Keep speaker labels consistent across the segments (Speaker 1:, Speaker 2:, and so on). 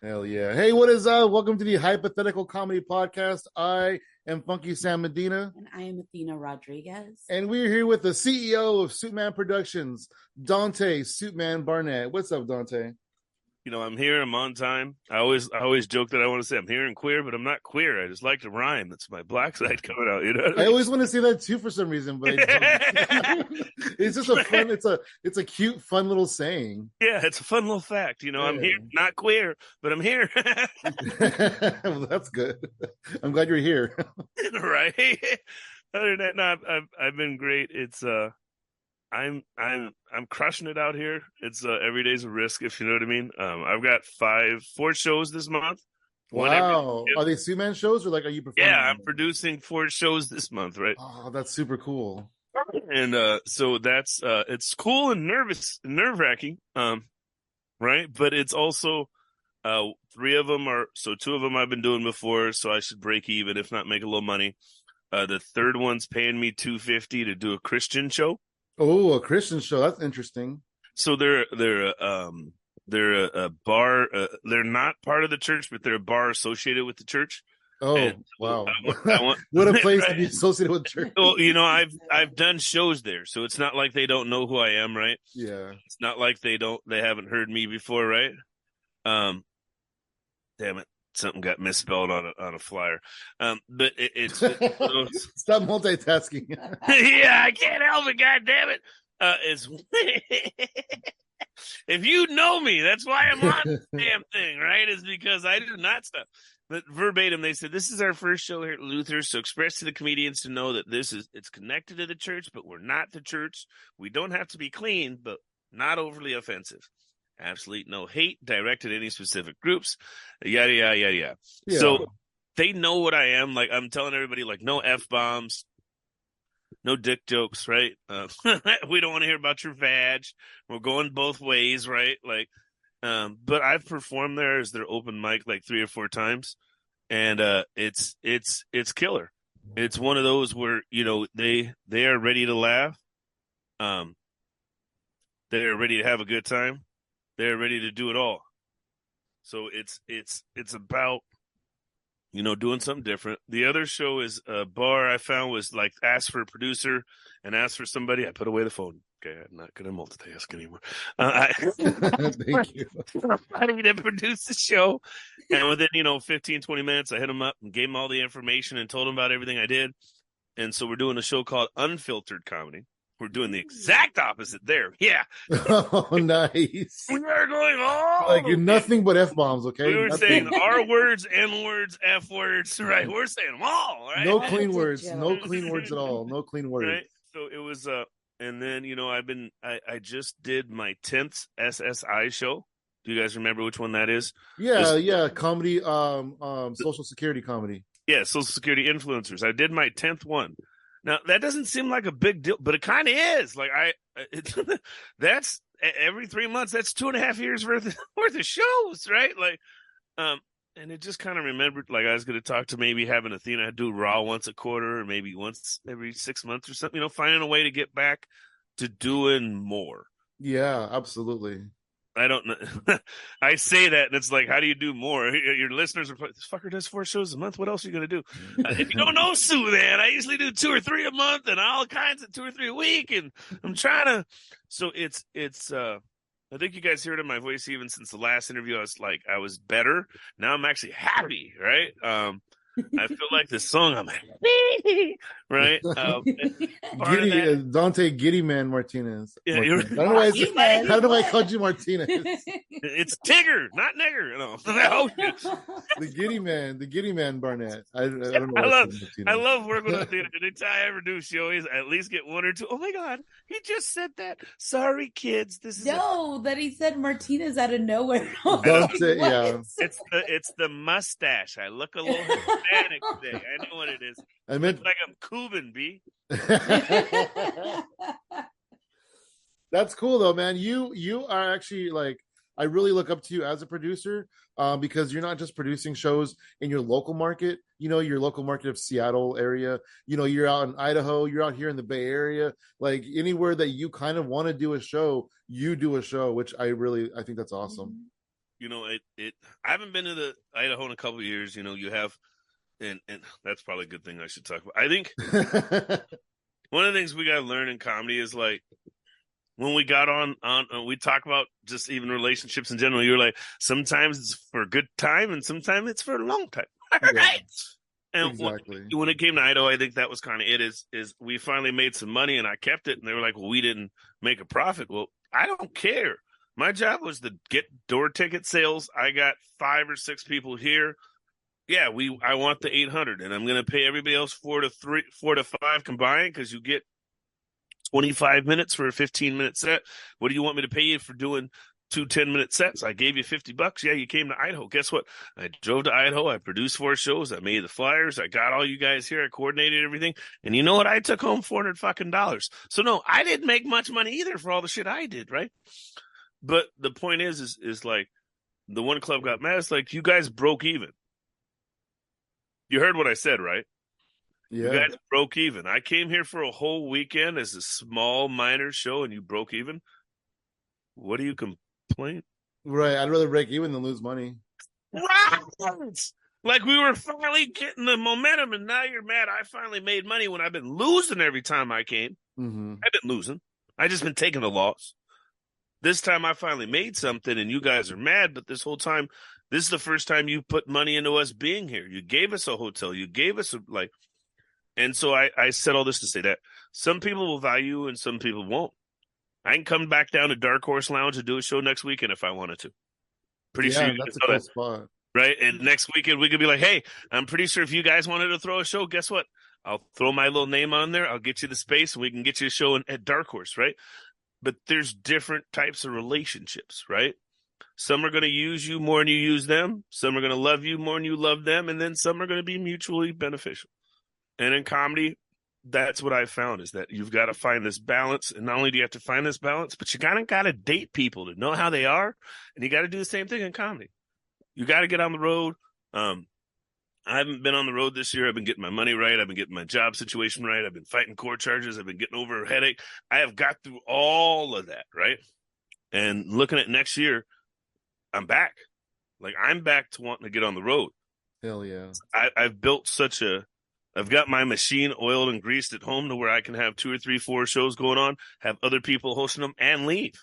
Speaker 1: Hell yeah. Hey, what is up? Welcome to the Hypothetical Comedy Podcast. I am Funky Sam Medina.
Speaker 2: And I am Athena Rodriguez.
Speaker 1: And we're here with the CEO of Suitman Productions, Duante, Suitman Barnett. What's up, Duante?
Speaker 3: You know, I'm here. I'm on time. I always joke that I want to say I'm here and queer, but I'm not queer. I just like to rhyme. That's my black side coming out. You know what I mean?
Speaker 1: I always want to say that too for some reason, but I don't. It's just a fun. It's a cute, fun little saying.
Speaker 3: Yeah, it's a fun little fact. You know, I'm here, not queer, but I'm here.
Speaker 1: Well, that's good. I'm glad you're here.
Speaker 3: Right. Other than that, no, I've been great. It's I'm crushing it out here. It's every day's a risk, if you know what I mean. I've got 4 shows this month.
Speaker 1: Wow. Are they Suitman shows or like are you performing?
Speaker 3: Yeah, I'm producing 4 shows this month, right?
Speaker 1: Oh, that's super cool.
Speaker 3: And so that's it's cool and nerve-wracking. Right? But it's also 3 of them are 2 of them I've been doing before, so I should break even, if not make a little money. The third one's paying me $250 to do a Christian show.
Speaker 1: Oh, a Christian show. That's interesting. So
Speaker 3: they're a bar. They're not part of the church, but they're a bar associated with the church.
Speaker 1: Oh,
Speaker 3: and
Speaker 1: wow!
Speaker 3: I want,
Speaker 1: what a place
Speaker 3: right?
Speaker 1: to be associated with church.
Speaker 3: Well, you know, I've done shows there, so it's not like they don't know who I am, right?
Speaker 1: Yeah. It's
Speaker 3: not like they haven't heard me before, right? Damn it. Something got misspelled on a flyer. But it's
Speaker 1: stop multitasking.
Speaker 3: Yeah, I can't help it. God damn it! It's if you know me, that's why I'm on this damn thing, right? Is because I do not stop. But verbatim, they said this is our first show here at Luther, so express to the comedians to know that it's connected to the church, but we're not the church. We don't have to be clean, but not overly offensive. Absolutely no hate directed at any specific groups, yada, yada, yada, yada. Yeah. So they know what I am. Like, I'm telling everybody, like, no F-bombs, no dick jokes, right? We don't want to hear about your vag. We're going both ways, right? Like, but I've performed there as their open mic like 3 or 4 times, and it's killer. It's one of those where, you know, they are ready to laugh. They are ready to have a good time. They're ready to do it all. So it's about, you know, doing something different. The other show is a bar I found was like ask for a producer and ask for somebody. I put away the phone. Okay, I'm not going to multitask anymore.
Speaker 1: Thank you.
Speaker 3: I need to produce the show. And within, 15, 20 minutes, I hit them up and gave them all the information and told them about everything I did. And so we're doing a show called Unfiltered Comedy. We're doing the exact opposite there. Yeah.
Speaker 1: Oh, nice.
Speaker 3: We are going all
Speaker 1: like you're nothing but F-bombs, okay?
Speaker 3: We were
Speaker 1: nothing.
Speaker 3: saying R words, N words, F words, right? We're saying them all, right?
Speaker 1: No clean words. No clean words at all. No clean words.
Speaker 3: Right? So it was and then, I just did my 10th SSI show. Do you guys remember which one that is?
Speaker 1: Yeah, comedy, Social Security comedy.
Speaker 3: Yeah, Social Security influencers. I did my 10th one. Now, that doesn't seem like a big deal, but it kind of is. Like, that's every 3 months, that's 2.5 years worth of shows, right? Like, and it just kind of remembered, like, I was going to talk to maybe having Athena do Raw once a quarter or maybe once every 6 months or something, finding a way to get back to doing more.
Speaker 1: Yeah, absolutely.
Speaker 3: I don't know. I say that, and it's like, how do you do more? Your listeners are like, this fucker does 4 shows a month. What else are you going to do? If you don't know Sue, man, I usually do 2 or 3 a month and all kinds of 2 or 3 a week. And I'm trying to, so it's, I think you guys heard in my voice, even since the last interview, I was better. Now I'm actually happy, right? I feel like the song I'm happy, right?
Speaker 1: Duante Giddy Man Martinez.
Speaker 3: Yeah,
Speaker 1: Martinez. I don't know why I called you Martinez.
Speaker 3: It's Tigger, not nigger. No.
Speaker 1: The Giddy Man Barnett. I don't know.
Speaker 3: I love working with Athena. Anytime I ever do, she always at least get 1 or 2. Oh my God, he just said that. Sorry, kids. This is
Speaker 2: that he said Martinez out of nowhere.
Speaker 1: Yeah.
Speaker 3: It's the mustache. I look a little Hispanic today. I know what it is. I meant like I'm Cuban, B.
Speaker 1: That's cool though, man. You are actually like, I really look up to you as a producer, because you're not just producing shows in your local market, your local market of Seattle area, you're out in Idaho, you're out here in the Bay Area, like anywhere that you kind of want to do a show, you do a show, which I think that's awesome.
Speaker 3: I haven't been to the Idaho in a couple of years. You have, and that's probably a good thing I should talk about. I think one of the things we got to learn in comedy is like when we got on we talk about just even relationships in general. You're like, sometimes it's for a good time and sometimes it's for a long time. Right? And
Speaker 1: exactly.
Speaker 3: when it came to Idaho, I think that was kind of it. Is we finally made some money and I kept it, and they were like, "Well, we didn't make a profit." Well, I don't care. My job was to get door ticket sales. I got 5 or 6 people here. Yeah, I want the 800, and I'm going to pay everybody else 4 to 5 combined because you get 25 minutes for a 15-minute set. What do you want me to pay you for doing 2 10-minute sets? I gave you $50. Yeah, you came to Idaho. Guess what? I drove to Idaho. I produced 4 shows. I made the flyers. I got all you guys here. I coordinated everything. And you know what? I took home $400 fucking dollars. So no, I didn't make much money either for all the shit I did, right? But the point is like the one club got mad. It's like, you guys broke even. You heard what I said, right?
Speaker 1: Yeah.
Speaker 3: You guys broke even. I came here for a whole weekend as a small minor show, and you broke even. What do you complain?
Speaker 1: Right. I'd rather break even than lose money.
Speaker 3: Right. Like we were finally getting the momentum, and now you're mad. I finally made money when I've been losing every time I came.
Speaker 1: Mm-hmm.
Speaker 3: I've been losing. I just been taking the loss. This time I finally made something, and you guys are mad. But this whole time, this is the first time you put money into us being here. You gave us a hotel. You gave us and so I said all this to say that some people will value you and some people won't. I can come back down to Dark Horse Lounge and do a show next weekend if I wanted to. Pretty sure you
Speaker 1: that's a
Speaker 3: know
Speaker 1: cool
Speaker 3: that.
Speaker 1: spot.
Speaker 3: Right? And next weekend we could be like, hey, I'm pretty sure if you guys wanted to throw a show, guess what? I'll throw my little name on there. I'll get you the space and we can get you a show at Dark Horse, right? But there's different types of relationships, right? Some are going to use you more than you use them. Some are going to love you more than you love them. And then some are going to be mutually beneficial. And in comedy, that's what I found is that you've got to find this balance. And not only do you have to find this balance, but you kind of got to date people to know how they are. And you got to do the same thing in comedy. You got to get on the road. I haven't been on the road this year. I've been getting my money right. I've been getting my job situation right. I've been fighting court charges. I've been getting over a headache. I have got through all of that, right? And looking at next year, I'm back. Like, I'm back to wanting to get on the road.
Speaker 1: Hell yeah.
Speaker 3: I've built I've got my machine oiled and greased at home to where I can have 2 or 3, 4 shows going on, have other people hosting them, and leave.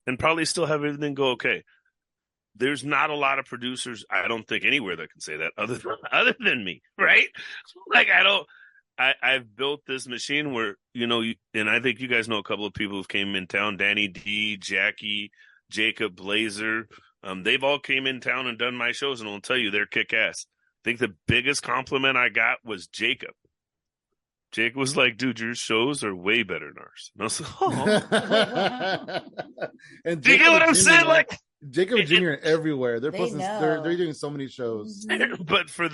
Speaker 3: And probably still have everything go okay. There's not a lot of producers, I don't think, anywhere that can say that other than me, right? Like, I've built this machine where, and I think you guys know a couple of people who came in town, Danny D, Jackie, Jacob, Blazer. They've all came in town and done my shows, and I'll tell you, they're kick-ass. I think the biggest compliment I got was Jacob. Jacob was like, dude, your shows are way better than ours. And I was like, oh.
Speaker 1: And
Speaker 3: do you get what I'm saying? Like,
Speaker 1: Jacob and Jr. everywhere. They're doing so many shows.
Speaker 3: But for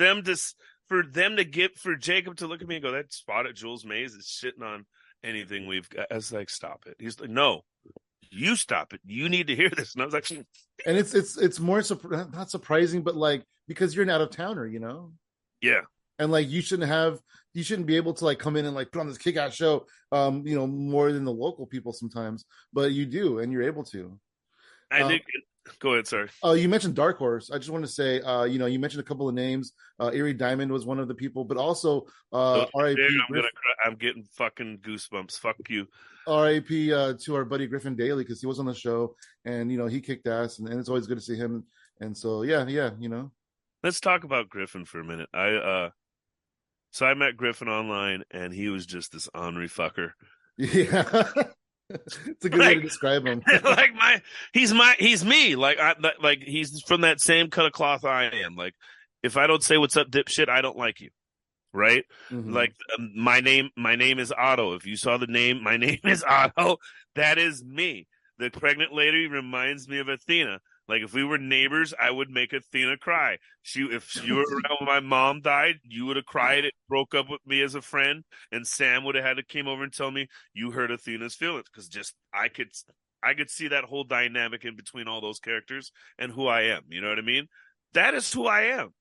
Speaker 3: Jacob to look at me and go, that spot at Jules Mays is shitting on anything we've got. I was like, stop it. He's like, no, you stop it. You need to hear this. And I was like,
Speaker 1: and it's more not surprising, but like, because you're an out of towner,
Speaker 3: Yeah.
Speaker 1: And like, you shouldn't be able to like come in and like put on this kick-ass show, more than the local people sometimes, but you do, and you're able to.
Speaker 3: I think. Go ahead, sorry.
Speaker 1: You mentioned Dark Horse. I just want to say, you mentioned a couple of names. Erie Diamond was one of the people, but also R.I.P.
Speaker 3: I'm getting fucking goosebumps. Fuck you.
Speaker 1: R.I.P. To our buddy Griffin Daly, because he was on the show, and he kicked ass, and it's always good to see him. And so yeah.
Speaker 3: Let's talk about Griffin for a minute. So I met Griffin online, and he was just this ornery fucker.
Speaker 1: Yeah. It's a good way to describe him.
Speaker 3: Like he's me. Like he's from that same cut of cloth I am. Like, if I don't say what's up, dipshit, I don't like you. Right?
Speaker 1: Mm-hmm.
Speaker 3: Like, my name is Otto. If you saw the name, my name is Otto. That is me. The pregnant lady reminds me of Athena. Like, if we were neighbors, I would make Athena cry. If you were around when my mom died, you would have cried. It broke up with me as a friend, and Sam would have had to came over and tell me you hurt Athena's feelings, because just I could see that whole dynamic in between all those characters and who I am. You know what I mean? That is who I am.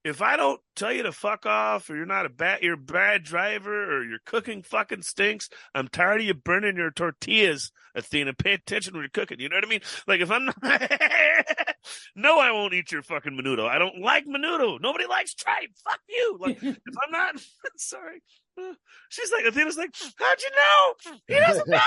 Speaker 3: if I don't tell you to fuck off, or you're a bad driver, or your cooking fucking stinks, I'm tired of you burning your tortillas, Athena. Pay attention when you're cooking. You know what I mean? Like, if I'm not, no, I won't eat your fucking menudo. I don't like menudo. Nobody likes tripe. Fuck you. Like, if I'm not, sorry. She's like, Athena's like, how'd you know? He doesn't know.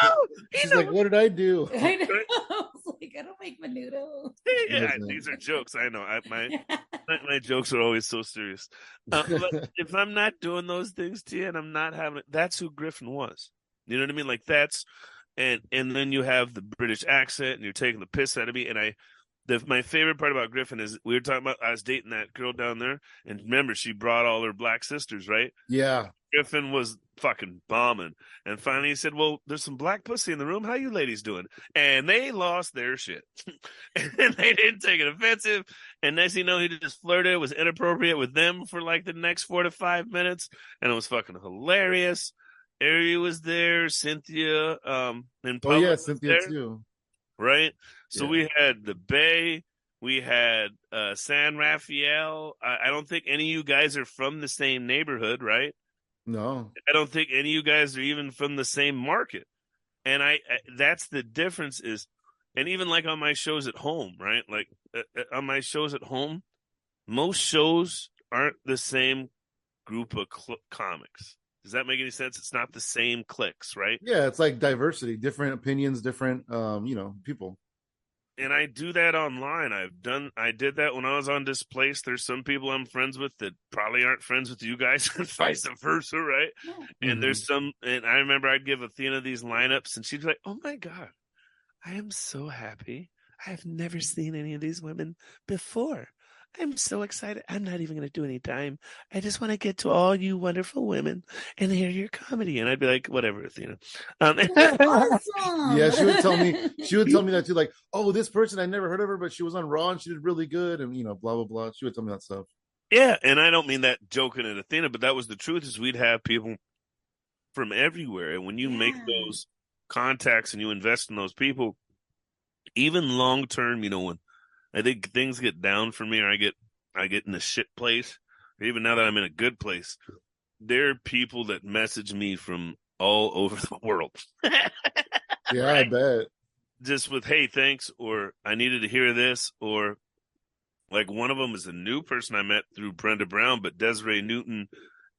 Speaker 1: She's like, what did I do?
Speaker 2: I know. I was like, I don't make menudo.
Speaker 3: Yeah, these are jokes. I know. My jokes are always so serious. But if I'm not doing those things to you, and I'm not having it, that's who Griffin was. You know what I mean? Like, that's, and then you have the British accent, and you're taking the piss out of me. And my favorite part about Griffin is we were talking about, I was dating that girl down there, and remember, she brought all her black sisters, right?
Speaker 1: Yeah.
Speaker 3: Griffin was fucking bombing. And finally he said, well, there's some black pussy in the room. How you ladies doing? And they lost their shit. And they didn't take it offensive. And next thing you know, he just flirted, was inappropriate with them for like the next 4 to 5 minutes. And it was fucking hilarious. Ari was there, Cynthia, and
Speaker 1: Oh yeah, Cynthia too.
Speaker 3: Right? So
Speaker 1: Yeah.
Speaker 3: we had the Bay, we had San Rafael. I don't think any of you guys are from the same neighborhood, right?
Speaker 1: No.
Speaker 3: I don't think any of you guys are even from the same market. And I that's the difference is, and even like on my shows at home, right? Like on my shows at home, most shows aren't the same group of comics. Does that make any sense? It's not the same cliques, right?
Speaker 1: Yeah, it's like diversity, different opinions, different people.
Speaker 3: And I do that online. I did that when I was on Displaced. There's some people I'm friends with that probably aren't friends with you guys, and vice versa, right?
Speaker 2: Yeah.
Speaker 3: And there's some, and I remember I'd give Athena these lineups, and she'd be like, "Oh my god, I am so happy. I've never seen any of these women before. I'm so excited. I'm not even going to do any time. I just want to get to all you wonderful women and hear your comedy." And I'd be like, "Whatever, Athena."
Speaker 2: Awesome.
Speaker 1: Yeah, she would tell me that too, like, oh, this person, I never heard of her, but she was on Raw and she did really good, and blah blah blah. She would tell me that stuff.
Speaker 3: Yeah, and I don't mean that joking at Athena, but that was the truth. Is we'd have people from everywhere, and when you make those contacts and you invest in those people, even long term, when I think things get down for me, or I get in a shit place, or even now that I'm in a good place, there are people that message me from all over the world.
Speaker 1: Yeah,
Speaker 3: right?
Speaker 1: I bet.
Speaker 3: Just with, hey, thanks, or I needed to hear this, or like one of them is a new person I met through Brenda Brown, but Desiree Newton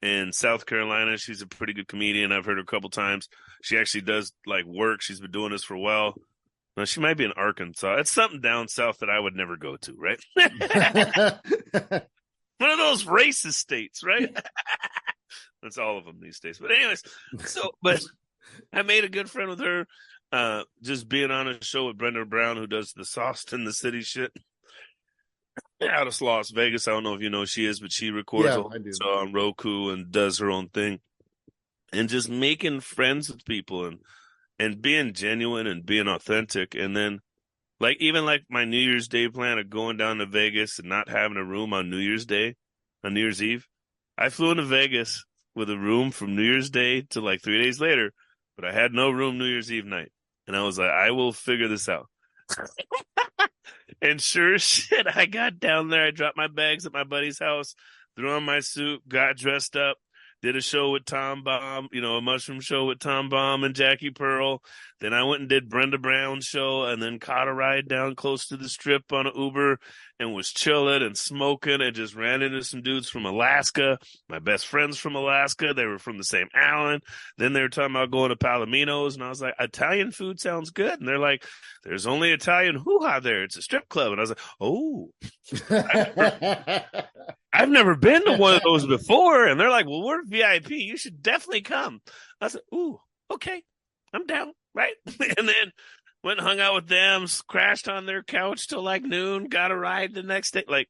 Speaker 3: in South Carolina. She's a pretty good comedian. I've heard her a couple times. She actually does like work. She's been doing this for a while. Now, she might be in Arkansas. It's something down south that I would never go to, right? One of those racist states, right? That's all of them these days. But anyways, but I made a good friend with her, just being on a show with Brenda Brown, who does the Sauce in the City shit. Out of Las Vegas. I don't know if you know who she is, but she records on Roku and does her own thing. And just making friends with people and being genuine and being authentic. And then like even like my New Year's Day plan of going down to Vegas and not having a room on New Year's Eve. I flew into Vegas with a room from New Year's Day to like 3 days later, but I had no room New Year's Eve night. And I was like, I will figure this out. And sure as shit, I got down there. I dropped my bags at my buddy's house, threw on my suit, got dressed up, did a show with Tom Baum, a mushroom show with Tom Baum and Jackie Pearl. Then I went and did Brenda Brown's show, and then caught a ride down close to the Strip on an Uber and was chilling and smoking, and just ran into some dudes from Alaska, my best friends from Alaska. They were from the same island. Then they were talking about going to Palomino's, and I was like, Italian food sounds good. And they're like, there's only Italian hoo-ha there. It's a strip club. And I was like, oh. I've never been to one of those before. And they're like, well, we're VIP. You should definitely come. I said, ooh, okay, I'm down, right? And then went and hung out with them, crashed on their couch till like noon, got a ride the next day. Like,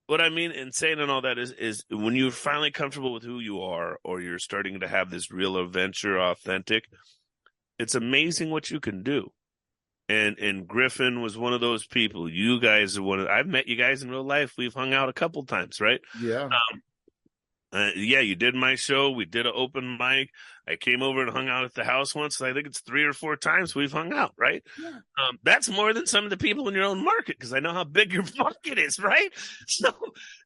Speaker 3: what I mean in saying and all that is when you're finally comfortable with who you are, or you're starting to have this real adventure authentic, it's amazing what you can do. And Griffin was one of those people. You guys are I've met you guys in real life. We've hung out a couple times, right?
Speaker 1: Yeah.
Speaker 3: Yeah, you did my show. We did an open mic. I came over and hung out at the house once. I think it's 3 or 4 times we've hung out, right?
Speaker 2: Yeah.
Speaker 3: That's more than some of the people in your own market because I know how big your market is, right? So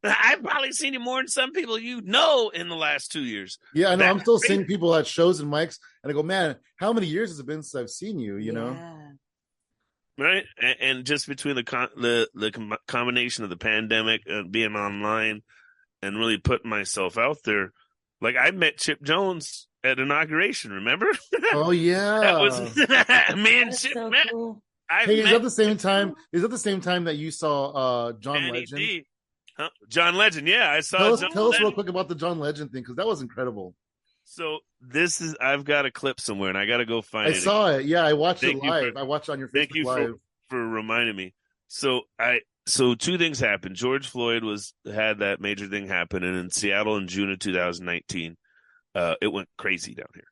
Speaker 3: I've probably seen you more than some people you know in the last 2 years.
Speaker 1: Yeah, I know. I'm still
Speaker 3: That's
Speaker 1: seeing people at shows and mics, and I go, man, how many years has it been since I've seen you? You know?
Speaker 3: right. And just between the combination of the pandemic, being online, and really putting myself out there, like I met Chip Jones at inauguration. Remember?
Speaker 1: Oh
Speaker 3: That was
Speaker 1: yeah.
Speaker 3: man.
Speaker 2: That's
Speaker 3: Chip
Speaker 2: so
Speaker 3: met.
Speaker 2: cool.
Speaker 3: I've
Speaker 1: Hey, is
Speaker 3: met
Speaker 1: that the same time? Is that the same time that you saw John
Speaker 3: Danny
Speaker 1: Legend?
Speaker 3: D. Huh? John Legend. Yeah, I saw John
Speaker 1: Tell us real
Speaker 3: Legend.
Speaker 1: quick about the John Legend thing because that was incredible.
Speaker 3: So this is I've got a clip somewhere and I got to go find
Speaker 1: I
Speaker 3: it.
Speaker 1: saw it. Yeah, I watched it
Speaker 3: Thank you
Speaker 1: live.
Speaker 3: for-
Speaker 1: I watched it on your
Speaker 3: Thank
Speaker 1: Facebook
Speaker 3: you
Speaker 1: Live.
Speaker 3: for reminding me. So 2 things happened. George Floyd had that major thing happen, and in Seattle in June of 2019, it went crazy down here.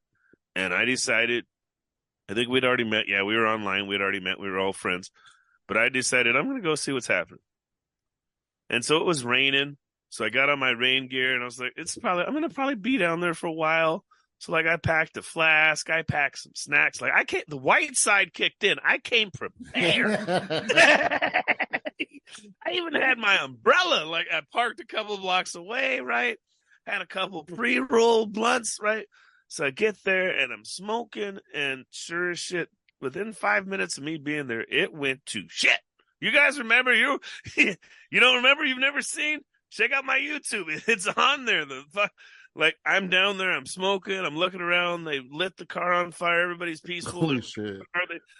Speaker 3: And I decided, I think we'd already met. Yeah, we were online. We'd already met. We were all friends. But I decided I'm going to go see what's happening. And so it was raining. So I got on my rain gear and I was like, I'm going to probably be down there for a while. So like I packed a flask, I packed some snacks. Like the white side kicked in. I came prepared. I even had my umbrella. Like I parked a couple blocks away, right? Had a couple pre-roll blunts, right? So I get there and I'm smoking, and sure as shit, within 5 minutes of me being there, it went to shit. You guys remember? You don't remember? You've never seen? Check out my YouTube. It's on there. Like I'm down there, I'm smoking, I'm looking around. They lit the car on fire. Everybody's peaceful.
Speaker 1: Holy shit!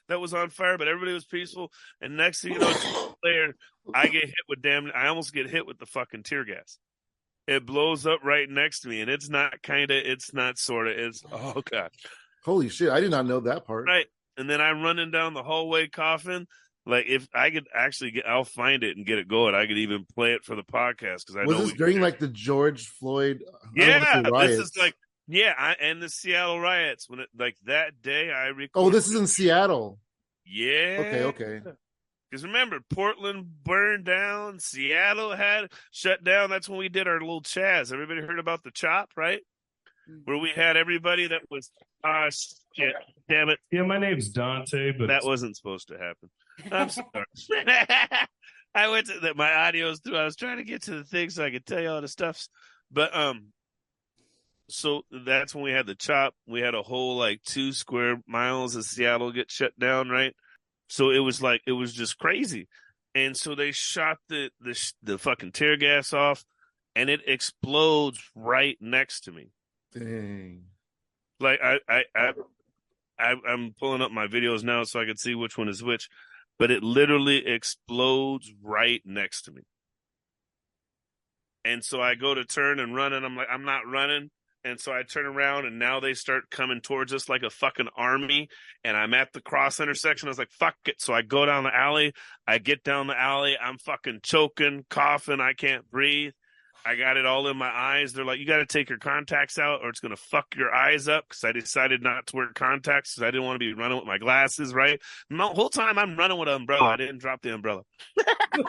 Speaker 3: That was on fire, but everybody was peaceful. And next thing you know, later, I almost get hit with the fucking tear gas. It blows up right next to me, and it's not sort of. It's oh god.
Speaker 1: Holy shit! I did not know that part.
Speaker 3: Right, and then I'm running down the hallway coughing. Like if I could actually I'll find it and get it going. I could even play it for the podcast because I
Speaker 1: was
Speaker 3: know
Speaker 1: this during like the George Floyd?
Speaker 3: Yeah, this is like and the Seattle riots when it like that day I recorded.
Speaker 1: Oh, this is in Seattle.
Speaker 3: Yeah.
Speaker 1: Okay.
Speaker 3: Because remember, Portland burned down, Seattle had shut down. That's when we did our little Chaz. Everybody heard about the chop, right? Where we had everybody that was shit, damn it.
Speaker 4: Yeah, my name's Duante, but
Speaker 3: that wasn't supposed to happen. I'm sorry. I went to that. My audio's through. I was trying to get to the thing so I could tell you all the stuff. But so that's when we had the chop. We had a whole like 2 square miles of Seattle get shut down, right? So it was just crazy. And so they shot the fucking tear gas off, and it explodes right next to me.
Speaker 1: Dang.
Speaker 3: Like I'm pulling up my videos now so I can see which one is which. But it literally explodes right next to me. And so I go to turn and run, and I'm like, I'm not running. And so I turn around, and now they start coming towards us like a fucking army. And I'm at the cross intersection. I was like, fuck it. So I go down the alley. I get down the alley. I'm fucking choking, coughing. I can't breathe. I got it all in my eyes. They're like, you got to take your contacts out or it's going to fuck your eyes up, because I decided not to wear contacts because I didn't want to be running with my glasses, right? And the whole time I'm running with an umbrella. I didn't drop the umbrella. Or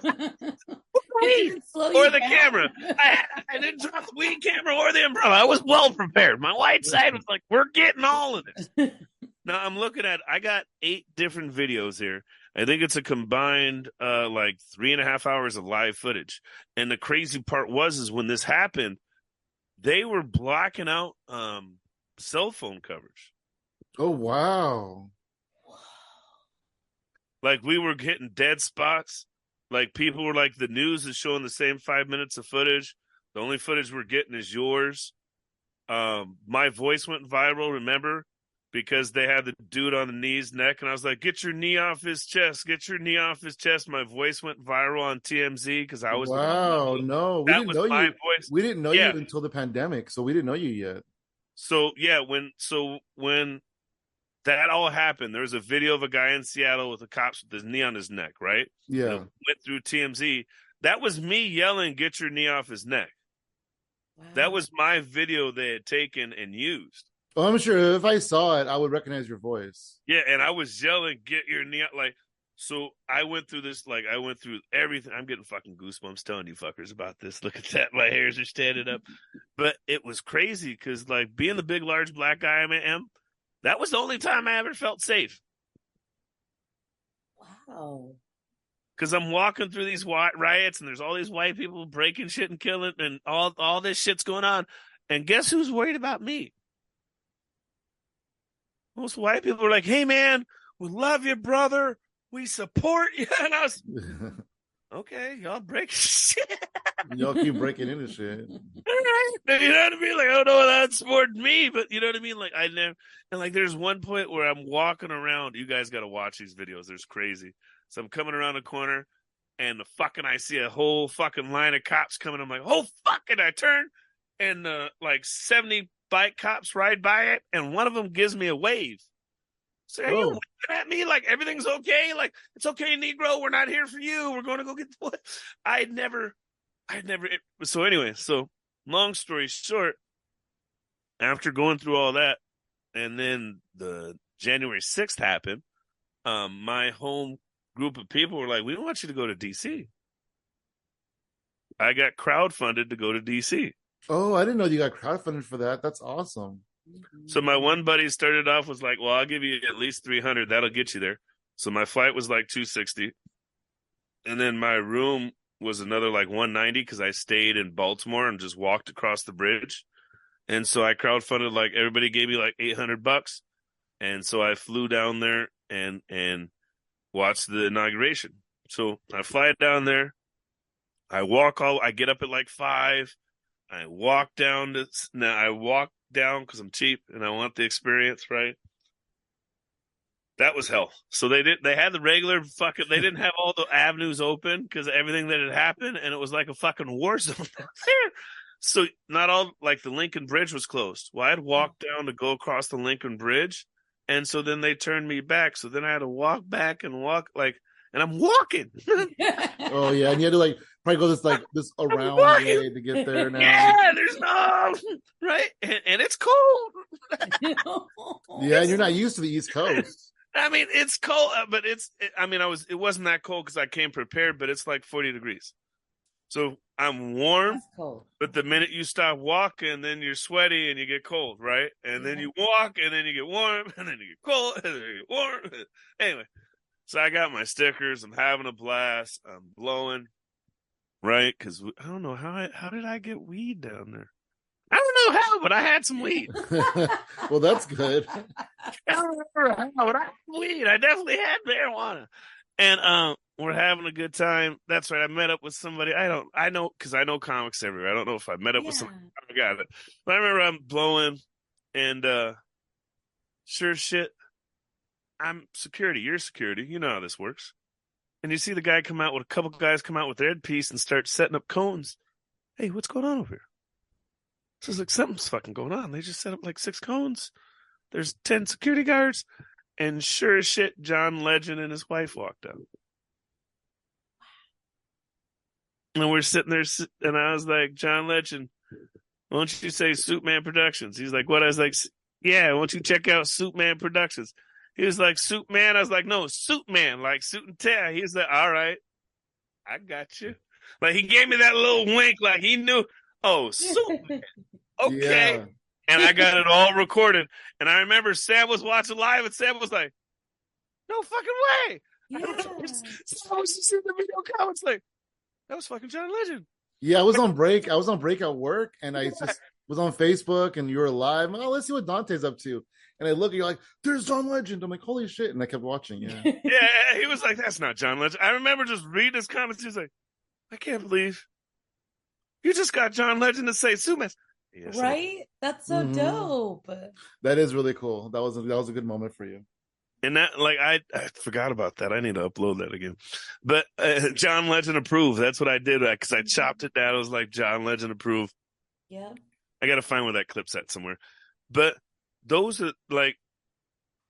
Speaker 3: the camera. I didn't drop the weed camera or the umbrella. I was well prepared. My white side was like, we're getting all of this. Now I'm looking at, I got 8 different videos here. I think it's a combined like 3.5 hours of live footage. And the crazy part is when this happened, they were blocking out cell phone coverage.
Speaker 1: Oh wow.
Speaker 3: Like we were hitting dead spots. Like people were like, the news is showing the same 5 minutes of footage. The only footage we're getting is yours. My voice went viral, remember? Because they had the dude on the knee's neck, and I was like, get your knee off his chest. Get your knee off his chest. My voice went viral on TMZ because I was
Speaker 1: wow. No, we didn't know you.
Speaker 3: Voice.
Speaker 1: We didn't know you until the pandemic, so we didn't know you yet.
Speaker 3: So yeah, when that all happened, there was a video of a guy in Seattle with the cops with his knee on his neck, right?
Speaker 1: Yeah.
Speaker 3: And it went through TMZ. That was me yelling, get your knee off his neck. Wow. That was my video they had taken and used.
Speaker 1: Oh, I'm sure if I saw it, I would recognize your voice.
Speaker 3: Yeah, and I was yelling, get your knee out. Like, so I went through this, like, I went through everything. I'm getting fucking goosebumps telling you fuckers about this. Look at that. My hairs are standing up. But it was crazy because, like, being the big, large black guy I am, that was the only time I ever felt safe.
Speaker 2: Wow.
Speaker 3: Because I'm walking through these riots and there's all these white people breaking shit and killing and all this shit's going on. And guess who's worried about me? Most white people are like, hey, man, we love you, brother. We support you. And I was, okay, y'all break shit.
Speaker 1: Y'all keep breaking into shit.
Speaker 3: All right. You know what I mean? Like, I don't know why that's supporting me, but you know what I mean? Like, I never, and like, there's one point where I'm walking around. You guys got to watch these videos. There's crazy. So I'm coming around the corner and I see a whole fucking line of cops coming. I'm like, oh, fuck. And I turn and like 70 bike cops ride by it. And one of them gives me a wave. So are you waving at me like everything's okay? Like, it's okay, Negro. We're not here for you. We're going to go get the boy. I'd never. So anyway, so long story short, after going through all that, and then the January 6th happened, my home group of people were like, we don't want you to go to DC. I got crowdfunded to go to DC.
Speaker 1: Oh, I didn't know you got crowdfunded for that. That's awesome.
Speaker 3: So my one buddy started off was like, well, I'll give you at least 300. That'll get you there. So my flight was like 260. And then my room was another like 190 because I stayed in Baltimore and just walked across the bridge. And so I crowdfunded, like everybody gave me like $800. And so I flew down there and watched the inauguration. So I fly down there. I get up at like 5. I walk down because I'm cheap and I want the experience, right? That was hell. So they had the regular they didn't have all the avenues open because of everything that had happened. And it was like a fucking war zone down there. So not all, like the Lincoln Bridge was closed. Well, I had walked down to go across the Lincoln Bridge. And so then they turned me back. So then I had to walk back and and I'm walking.
Speaker 1: Oh yeah. And you had to like probably go this around way to get there now.
Speaker 3: Yeah, there's no right. And it's cold.
Speaker 1: Yeah, and you're not used to the East Coast.
Speaker 3: I mean, it's cold, but it wasn't that cold because I came prepared, but it's like 40 degrees. So I'm warm,
Speaker 2: That's cold.
Speaker 3: but the minute you stop walking, then you're sweaty and you get cold, right? And then you walk and then you get warm and then you get cold and then you get warm. Anyway, so I got my stickers. I'm having a blast. I'm blowing, right? Because I don't know how did I get weed down there? I don't know how, but I had some weed.
Speaker 1: Well, that's good.
Speaker 3: I don't remember how, but I had weed. I definitely had marijuana. And we're having a good time. That's right. I met up with somebody. I know because I know comics everywhere. I don't know if I met up with somebody. I got it. But I remember I'm blowing and sure shit. I'm security. You're security. You know how this works. And you see the guy come out with a couple guys come out with their headpiece and start setting up cones. Hey, what's going on over here? So it's like something's fucking going on. They just set up like 6 cones. There's 10 security guards. And sure as shit, John Legend and his wife walked out. And we're sitting there, and I was like, John Legend, why don't you say Suitman Productions? He's like, what? I was like, yeah, why don't you check out Suitman Productions? He was like, Suitman? I was like, no, Suitman, like suit and tie. He was like, all right, I got you. Like, he gave me that little wink, like he knew, oh, Suitman. Okay. Yeah. And I got it all recorded. And I remember Sam was watching live, and Sam was like, no fucking way. Yeah. I was just in the video comments like, that was fucking John Legend.
Speaker 1: Yeah, I was on break. I was on break at work, and I just was on Facebook, and you were live. Oh, let's see what Dante's up to. And I look, and you're like, there's John Legend. I'm like, holy shit. And I kept watching. Yeah.
Speaker 3: Yeah, he was like, that's not John Legend. I remember just reading his comments. He was like, I can't believe you just got John Legend to say Suitman.
Speaker 2: Yes, right? That's so dope.
Speaker 1: That is really cool. That was a good moment for you.
Speaker 3: And that, like, I forgot about that. I need to upload that again. But John Legend approved. That's what I did because I chopped it down. It was like John Legend approved.
Speaker 2: Yeah.
Speaker 3: I got to find where that clip's at somewhere. But those are like,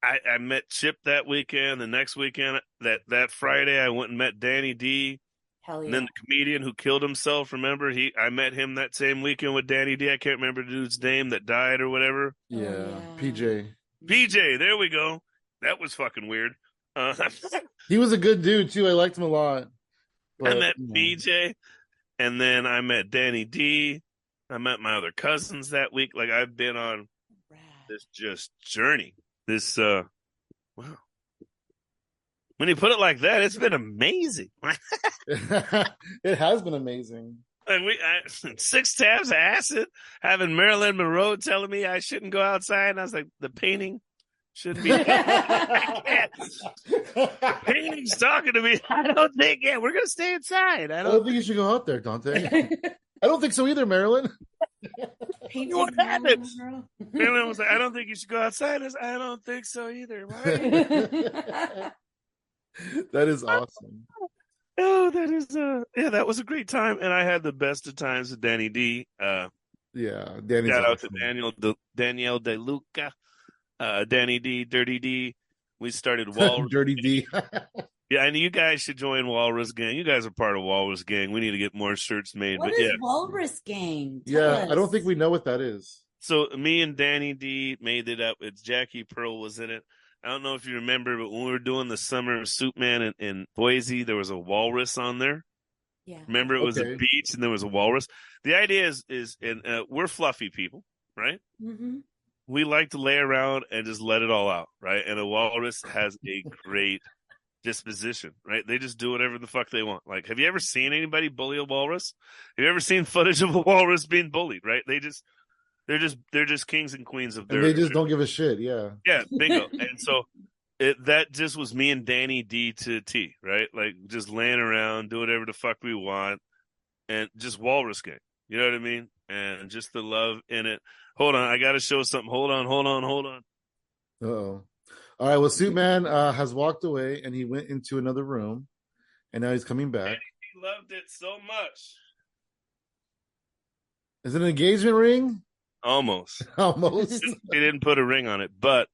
Speaker 3: I met Chip that weekend. The next weekend, that Friday, I went and met Danny D.
Speaker 2: Hell yeah.
Speaker 3: And then the comedian who killed himself, remember? I met him that same weekend with Danny D. I can't remember the dude's name that died or whatever.
Speaker 1: Yeah. PJ.
Speaker 3: PJ, there we go. That was fucking weird.
Speaker 1: He was a good dude, too. I liked him a lot.
Speaker 3: But, I met PJ, and then I met Danny D. I met my other cousins that week. Like, I've been on this just journey. This, wow. When you put it like that, it's been amazing.
Speaker 1: It has been amazing.
Speaker 3: Like 6 tabs of acid, having Marilyn Monroe telling me I shouldn't go outside. And I was like, the painting shouldn't be. Painting's talking to me. I don't think, we're going to stay inside.
Speaker 1: I don't think you should go out there, Duante. I don't think so either, Marilyn.
Speaker 3: What happened? Marilyn was like, I don't think you should go outside. I don't think so either. Why?
Speaker 1: That is awesome.
Speaker 3: Oh, that is that was a great time, and I had the best of times with Danny D.
Speaker 1: Yeah, Danny's
Speaker 3: shout out
Speaker 1: awesome.
Speaker 3: to Danielle DeLuca, Danny D, Dirty D. We started Walrus.
Speaker 1: Dirty D.
Speaker 3: Yeah, and you guys should join Walrus Gang. You guys are part of Walrus Gang. We need to get more shirts made.
Speaker 2: What is Walrus Gang? Tell us.
Speaker 1: I don't think we know what that is.
Speaker 3: So me and Danny D made it up. It's Jackie Pearl was in it. I don't know if you remember, but when we were doing the summer of Suitman in Boise, there was a walrus on there.
Speaker 2: Yeah.
Speaker 3: Remember, it was a beach and there was a walrus. The idea is we're fluffy people, right?
Speaker 2: Mm-hmm.
Speaker 3: We like to lay around and just let it all out, right? And a walrus has a great disposition, right? They just do whatever the fuck they want. Like, have you ever seen anybody bully a walrus? Have you ever seen footage of a walrus being bullied, right? They're just kings and queens of their.
Speaker 1: And they just don't give a shit. Yeah.
Speaker 3: Yeah, bingo. And so that just was me and Danny D to T, right? Like, just laying around, do whatever the fuck we want, and just Walrus Gang. You know what I mean? And just the love in it. Hold on, I got to show something. Hold on.
Speaker 1: Uh-oh. All right. Well, Suitman has walked away, and he went into another room, and now he's coming back.
Speaker 3: He loved it so much.
Speaker 1: Is it an engagement ring?
Speaker 3: Almost.
Speaker 1: He
Speaker 3: didn't put a ring on it, but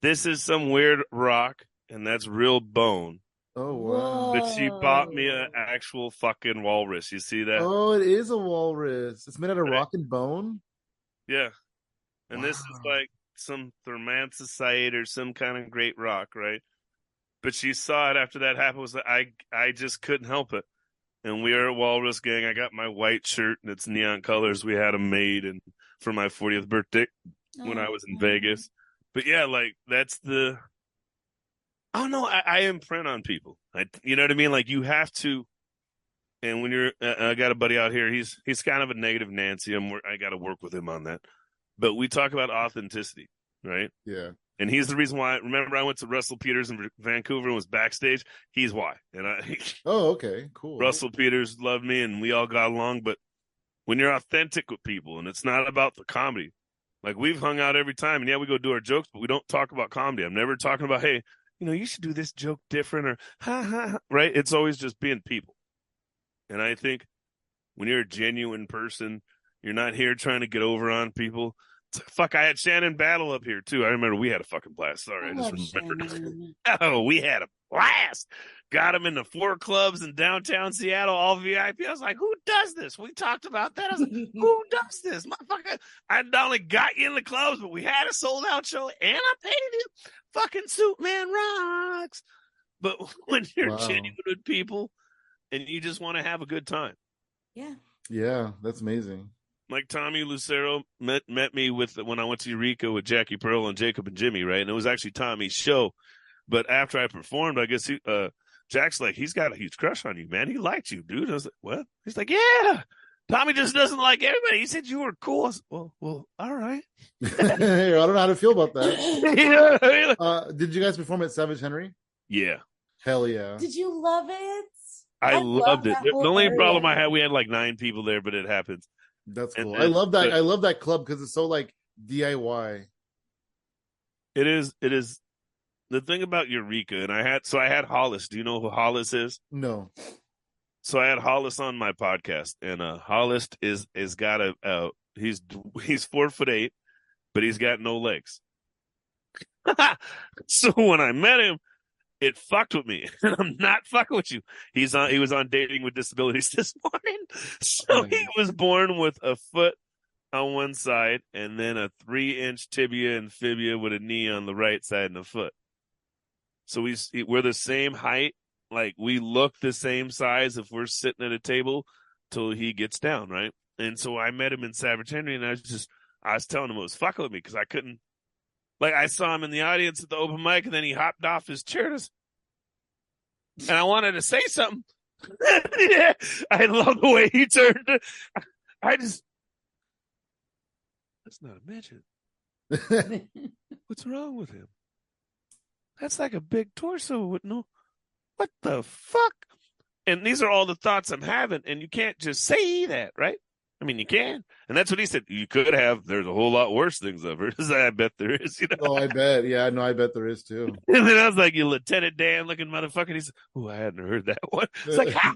Speaker 3: this is some weird rock, and that's real bone.
Speaker 1: Oh, wow.
Speaker 3: But she bought me an actual fucking walrus. You see that?
Speaker 1: Oh, it is a walrus. It's made out of rock and bone?
Speaker 3: Yeah. And this is like some thermancite or some kind of great rock, right? But she saw it after that happened. Was like, I just couldn't help it. And we are a Walrus Gang. I got my white shirt, and it's neon colors. We had them made and for my 40th birthday when I was in Vegas. But yeah, like, that's the... I don't know. I imprint on people. You know what I mean? Like, you have to... And when you're... I got a buddy out here. He's kind of a negative Nancy. I got to work with him on that. But we talk about authenticity, right?
Speaker 1: Yeah.
Speaker 3: And he's the reason why. Remember, I went to Russell Peters in Vancouver and was backstage. He's why. And
Speaker 1: oh, okay, cool.
Speaker 3: Russell Peters loved me, and we all got along. But when you're authentic with people, and it's not about the comedy, like, we've hung out every time, and yeah, we go do our jokes, but we don't talk about comedy. I'm never talking about, hey, you should do this joke different, or ha ha ha, right? It's always just being people. And I think when you're a genuine person, you're not here trying to get over on people. Fuck, I had Shannon Battle up here, too. I remember we had a fucking blast. Sorry, I just remembered. Oh, we had a blast. Got him in the 4 clubs in downtown Seattle, all VIP. I was like, who does this? We talked about that. I was like, who does this? Motherfucker, I not only got you in the clubs, but we had a sold-out show, and I paid you. Fucking Suitman rocks. But when you're genuine with people and you just want to have a good time.
Speaker 2: Yeah.
Speaker 1: Yeah, that's amazing.
Speaker 3: Like Tommy Lucero met me when I went to Eureka with Jackie Pearl and Jacob and Jimmy, right? And it was actually Tommy's show. But after I performed, I guess Jack's like, he's got a huge crush on you, man. He liked you, dude. I was like, what? He's like, yeah. Tommy just doesn't like everybody. He said you were cool. I was like, well, all right.
Speaker 1: I don't know how to feel about that. Yeah. Did you guys perform at Savage Henry?
Speaker 3: Yeah.
Speaker 1: Hell yeah.
Speaker 2: Did you love it?
Speaker 3: I loved it. The only problem I had, we had like 9 people there, but it happens.
Speaker 1: That's cool. I love that. I love that club because it's so like DIY.
Speaker 3: It is. The thing about Eureka, and I had Hollis. Do you know who Hollis is?
Speaker 1: No.
Speaker 3: So I had Hollis on my podcast, and Hollis is got he's 4'8", but he's got no legs. So when I met him, it fucked with me, and I'm not fucking with you. He was on Dating with Disabilities this morning. So he was born with a foot on one side and then a 3-inch tibia and fibia with a knee on the right side and a foot. So we're the same height. Like, we look the same size if we're sitting at a table till he gets down, right? And so I met him in Savage Henry, and I was telling him it was fucking with me because I couldn't. Like, I saw him in the audience at the open mic, and then he hopped off his chair, and I wanted to say something. Yeah, I love the way he turned. That's not a midget. What's wrong with him? That's like a big torso with no. What the fuck? And these are all the thoughts I'm having, and you can't just say that, right? I mean, you can. And that's what he said. You could have. There's a whole lot worse things I've heard. I bet there is. You know?
Speaker 1: Oh, I bet. Yeah, no, I bet there is too.
Speaker 3: And then I was like, you Lieutenant Dan looking motherfucker. And he said, oh, I hadn't heard that one. It's like, how?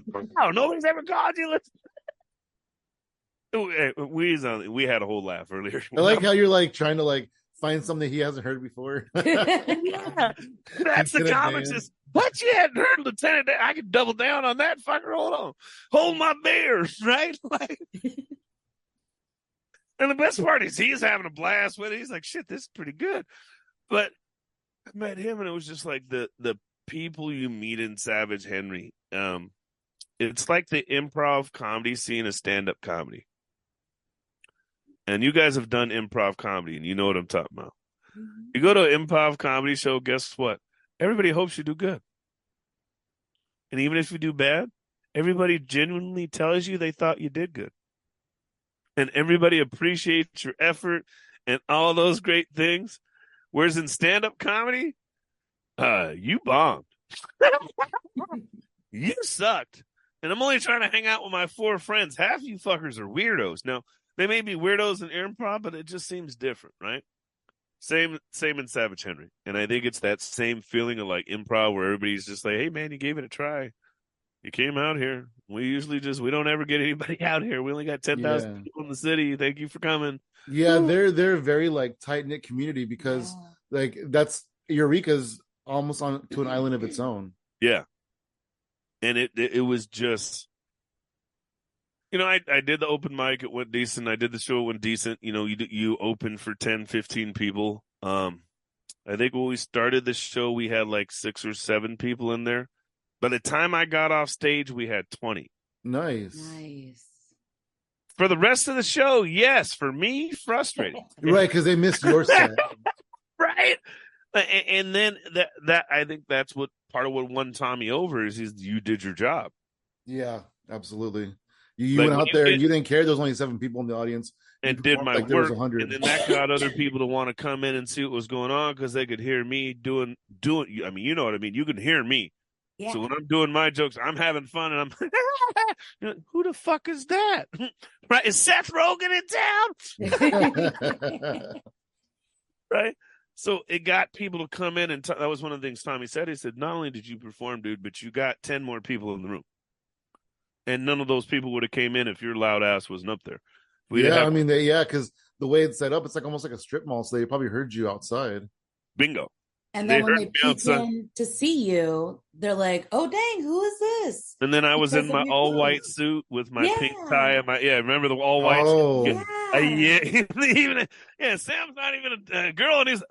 Speaker 3: Nobody's ever called you. We had a whole laugh earlier.
Speaker 1: I like how you're like trying to like find something he hasn't heard before.
Speaker 3: Yeah, that's the comments. Is what you hadn't heard, Lieutenant Dan? I could double down on that fucker. Hold on, hold my beer, right? Like, and the best part is he's having a blast with it. He's like, shit, this is pretty good. But I met him, and it was just like the people you meet in Savage Henry. It's like the improv comedy scene of stand-up comedy. And you guys have done improv comedy, and you know what I'm talking about. Mm-hmm. You go to an improv comedy show, guess what? Everybody hopes you do good. And even if you do bad, everybody genuinely tells you they thought you did good. And everybody appreciates your effort and all those great things. Whereas in stand-up comedy, you bombed. You sucked. And I'm only trying to hang out with my 4 friends. Half you fuckers are weirdos. Now, they may be weirdos in improv, but it just seems different, right? Same in Savage Henry. And I think it's that same feeling of like improv where everybody's just like, hey, man, you gave it a try. You came out here. We don't ever get anybody out here. We only got 10,000 people in the city. Thank you for coming.
Speaker 1: Yeah, they're very like tight-knit community because like that's Eureka's almost on to an island of its own.
Speaker 3: Yeah. And it was just, you know, I did the open mic. It went decent. I did the show. It went decent. You know, you opened for 10, 15 people. I think when we started the show, we had like 6 or 7 people in there. By the time I got off stage, we had 20.
Speaker 1: Nice.
Speaker 3: For the rest of the show, yes. For me, frustrating.
Speaker 1: Right, because they missed your set.
Speaker 3: Right. And then that I think that's what part of what won Tommy over is you did your job.
Speaker 1: Yeah, absolutely. You went out there and you didn't care. There was only 7 people in the audience.
Speaker 3: And did my work. And then that got other people to want to come in and see what was going on because they could hear me doing. I mean, you know what I mean? You can hear me. Yeah. So when I'm doing my jokes, I'm having fun and I'm who the fuck is that? Right? Is Seth Rogen in town? Right? So it got people to come in, and that was one of the things Tommy said. He said, not only did you perform, dude, but you got 10 more people in the room. And none of those people would have came in if your loud ass wasn't up there.
Speaker 1: Because the way it's set up, it's like almost like a strip mall, so they probably heard you outside.
Speaker 3: Bingo.
Speaker 2: And then when they peek in to see you, they're like, "Oh dang, who is this?"
Speaker 3: And then I was in my all white suit with my pink tie and my remember the all white?
Speaker 1: Oh,
Speaker 3: Sam's not even a girl, and he's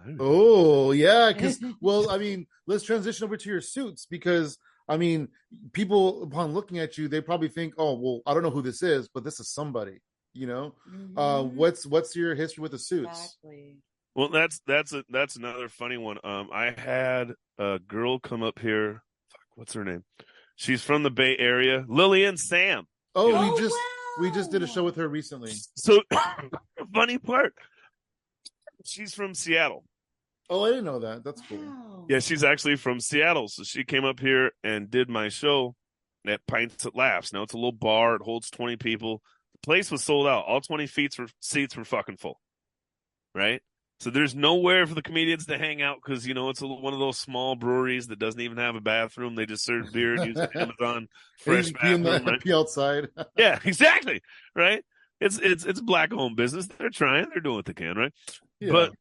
Speaker 1: because well, I mean, let's transition over to your suits because I mean, people upon looking at you, they probably think, "Oh, well, I don't know who this is, but this is somebody." You know, what's your history with the suits?
Speaker 2: Exactly.
Speaker 3: Well, that's another funny one. I had a girl come up here. Fuck, what's her name? She's from the Bay Area. Lillian Sam.
Speaker 1: Oh, we just did a show with her recently.
Speaker 3: So, funny part, she's from Seattle.
Speaker 1: Oh, I didn't know that. That's cool.
Speaker 2: Wow.
Speaker 3: Yeah, she's actually from Seattle. So she came up here and did my show at Pints at Laughs. Now it's a little bar. It holds 20 people. The place was sold out. All 20 seats were fucking full. Right? So there's nowhere for the comedians to hang out because, you know, it's one of those small breweries that doesn't even have a bathroom. They just serve beer and use Amazon fresh bathroom.
Speaker 1: Right? Outside.
Speaker 3: Yeah, exactly. Right? It's black-owned business. They're trying. They're doing what they can, right? Yeah. But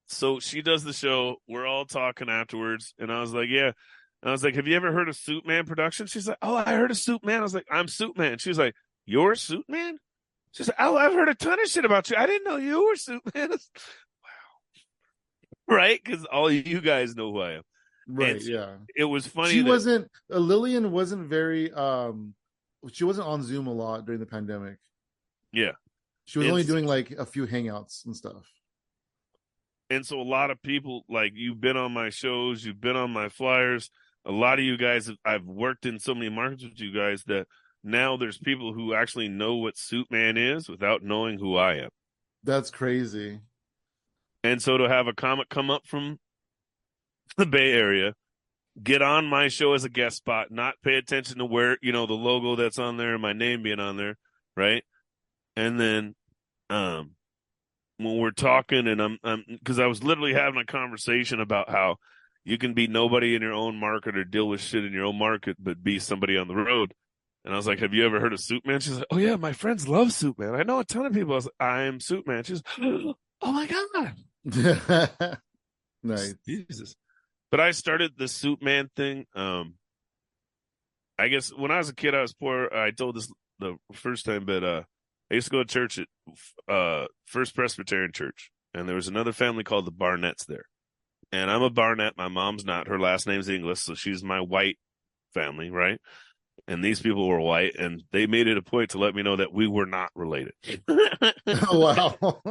Speaker 3: so she does the show. We're all talking afterwards. And I was like, yeah. And I was like, have you ever heard of Suitman Production? She's like, oh, I heard of Suitman. I was like, I'm Suitman. She was like, you're Suitman? She's like, oh, I've heard a ton of shit about you. I didn't know you were Suitman. Wow. Right? Because all you guys know who I am.
Speaker 1: Right, yeah.
Speaker 3: It was funny.
Speaker 1: Lillian wasn't very She wasn't on Zoom a lot during the pandemic.
Speaker 3: Yeah.
Speaker 1: She was only doing like a few hangouts and stuff.
Speaker 3: And so a lot of people, like, you've been on my shows, you've been on my flyers. A lot of you guys, I've worked in so many markets with you guys that now there's people who actually know what Suitman is without knowing who I am.
Speaker 1: That's crazy.
Speaker 3: And so to have a comic come up from the Bay Area, get on my show as a guest spot, not pay attention to where, the logo that's on there and my name being on there, right? And then when we're talking and I'm because I was literally having a conversation about how you can be nobody in your own market or deal with shit in your own market, but be somebody on the road. And I was like, have you ever heard of Suitman? She's like, oh yeah, my friends love Suitman. I know a ton of people. I was like, I am Suitman. She's like, oh my God.
Speaker 1: Nice.
Speaker 3: Jesus. But I started the Suitman thing. I guess when I was a kid, I was poor. I told this the first time, but I used to go to church at First Presbyterian Church, and there was another family called the Barnetts there. And I'm a Barnett. My mom's not. Her last name's English, so she's my white family, right? And these people were white, and they made it a point to let me know that we were not related.
Speaker 1: Oh, wow.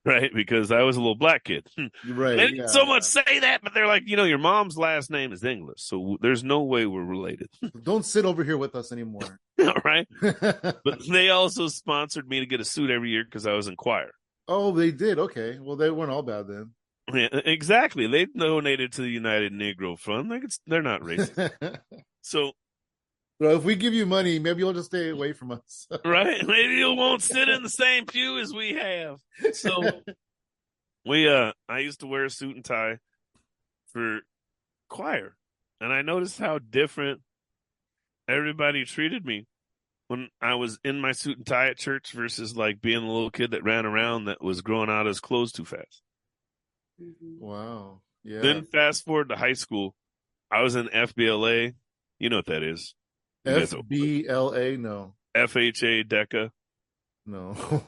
Speaker 3: Right? Because I was a little black kid.
Speaker 1: Right.
Speaker 3: They didn't so much say that, but they're like, your mom's last name is English, so there's no way we're related.
Speaker 1: Don't sit over here with us anymore.
Speaker 3: All right. But they also sponsored me to get a suit every year because I was in choir.
Speaker 1: Oh, they did? Okay. Well, they weren't all bad then.
Speaker 3: Yeah, exactly. They donated to the United Negro Fund. Like they're not racist. So
Speaker 1: if we give you money, maybe you'll just stay away from us.
Speaker 3: Right? Maybe you won't sit in the same pew as we have. So I used to wear a suit and tie for choir. And I noticed how different everybody treated me when I was in my suit and tie at church versus like being a little kid that ran around that was growing out his clothes too fast.
Speaker 1: Wow. Yeah.
Speaker 3: Then fast forward to high school, I was in FBLA. You know what that is?
Speaker 1: FBLA? No.
Speaker 3: FHA DECA.
Speaker 1: No.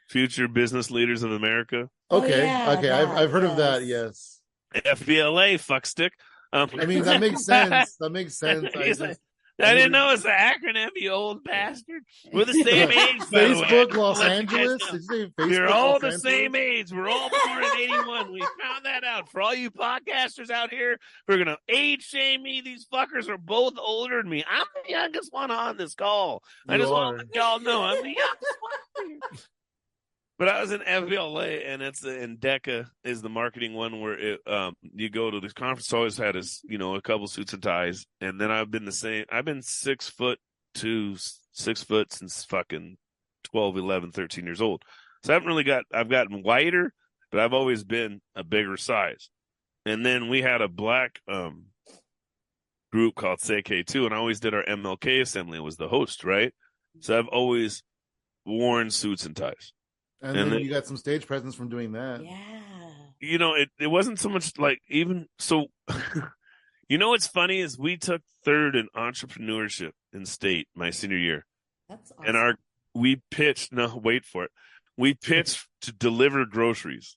Speaker 3: Future Business Leaders of America.
Speaker 1: Okay.
Speaker 2: Oh, yeah,
Speaker 1: okay. I've heard of that. Yes.
Speaker 3: FBLA, fuckstick.
Speaker 1: I mean, that makes sense. That makes sense.
Speaker 3: I didn't know it's an acronym, you old bastard. We're the same age.
Speaker 1: Facebook Los Angeles? Did you say Facebook
Speaker 3: We're all
Speaker 1: Los
Speaker 3: the
Speaker 1: Angeles?
Speaker 3: same age. We're all born in 81. We found that out. For all you podcasters out here who are going to age shame me, these fuckers are both older than me. I'm the youngest one on this call. I just want to let y'all know I'm the youngest one. But I was in FBLA, and and DECA is the marketing one where you go to this conference. Always had a couple suits and ties, and then I've been 6 foot to 6 foot since fucking 12, 11, 13 years old. So I've gotten wider, but I've always been a bigger size. And then we had a black group called CK2, and I always did our MLK assembly and was the host, right? So I've always worn suits and ties.
Speaker 1: And then you got some stage presence from doing that.
Speaker 2: Yeah.
Speaker 3: It wasn't so much like even so. What's funny is we took third in entrepreneurship in state my senior year.
Speaker 2: That's awesome.
Speaker 3: And we pitched. No, wait for it. We pitched to deliver groceries,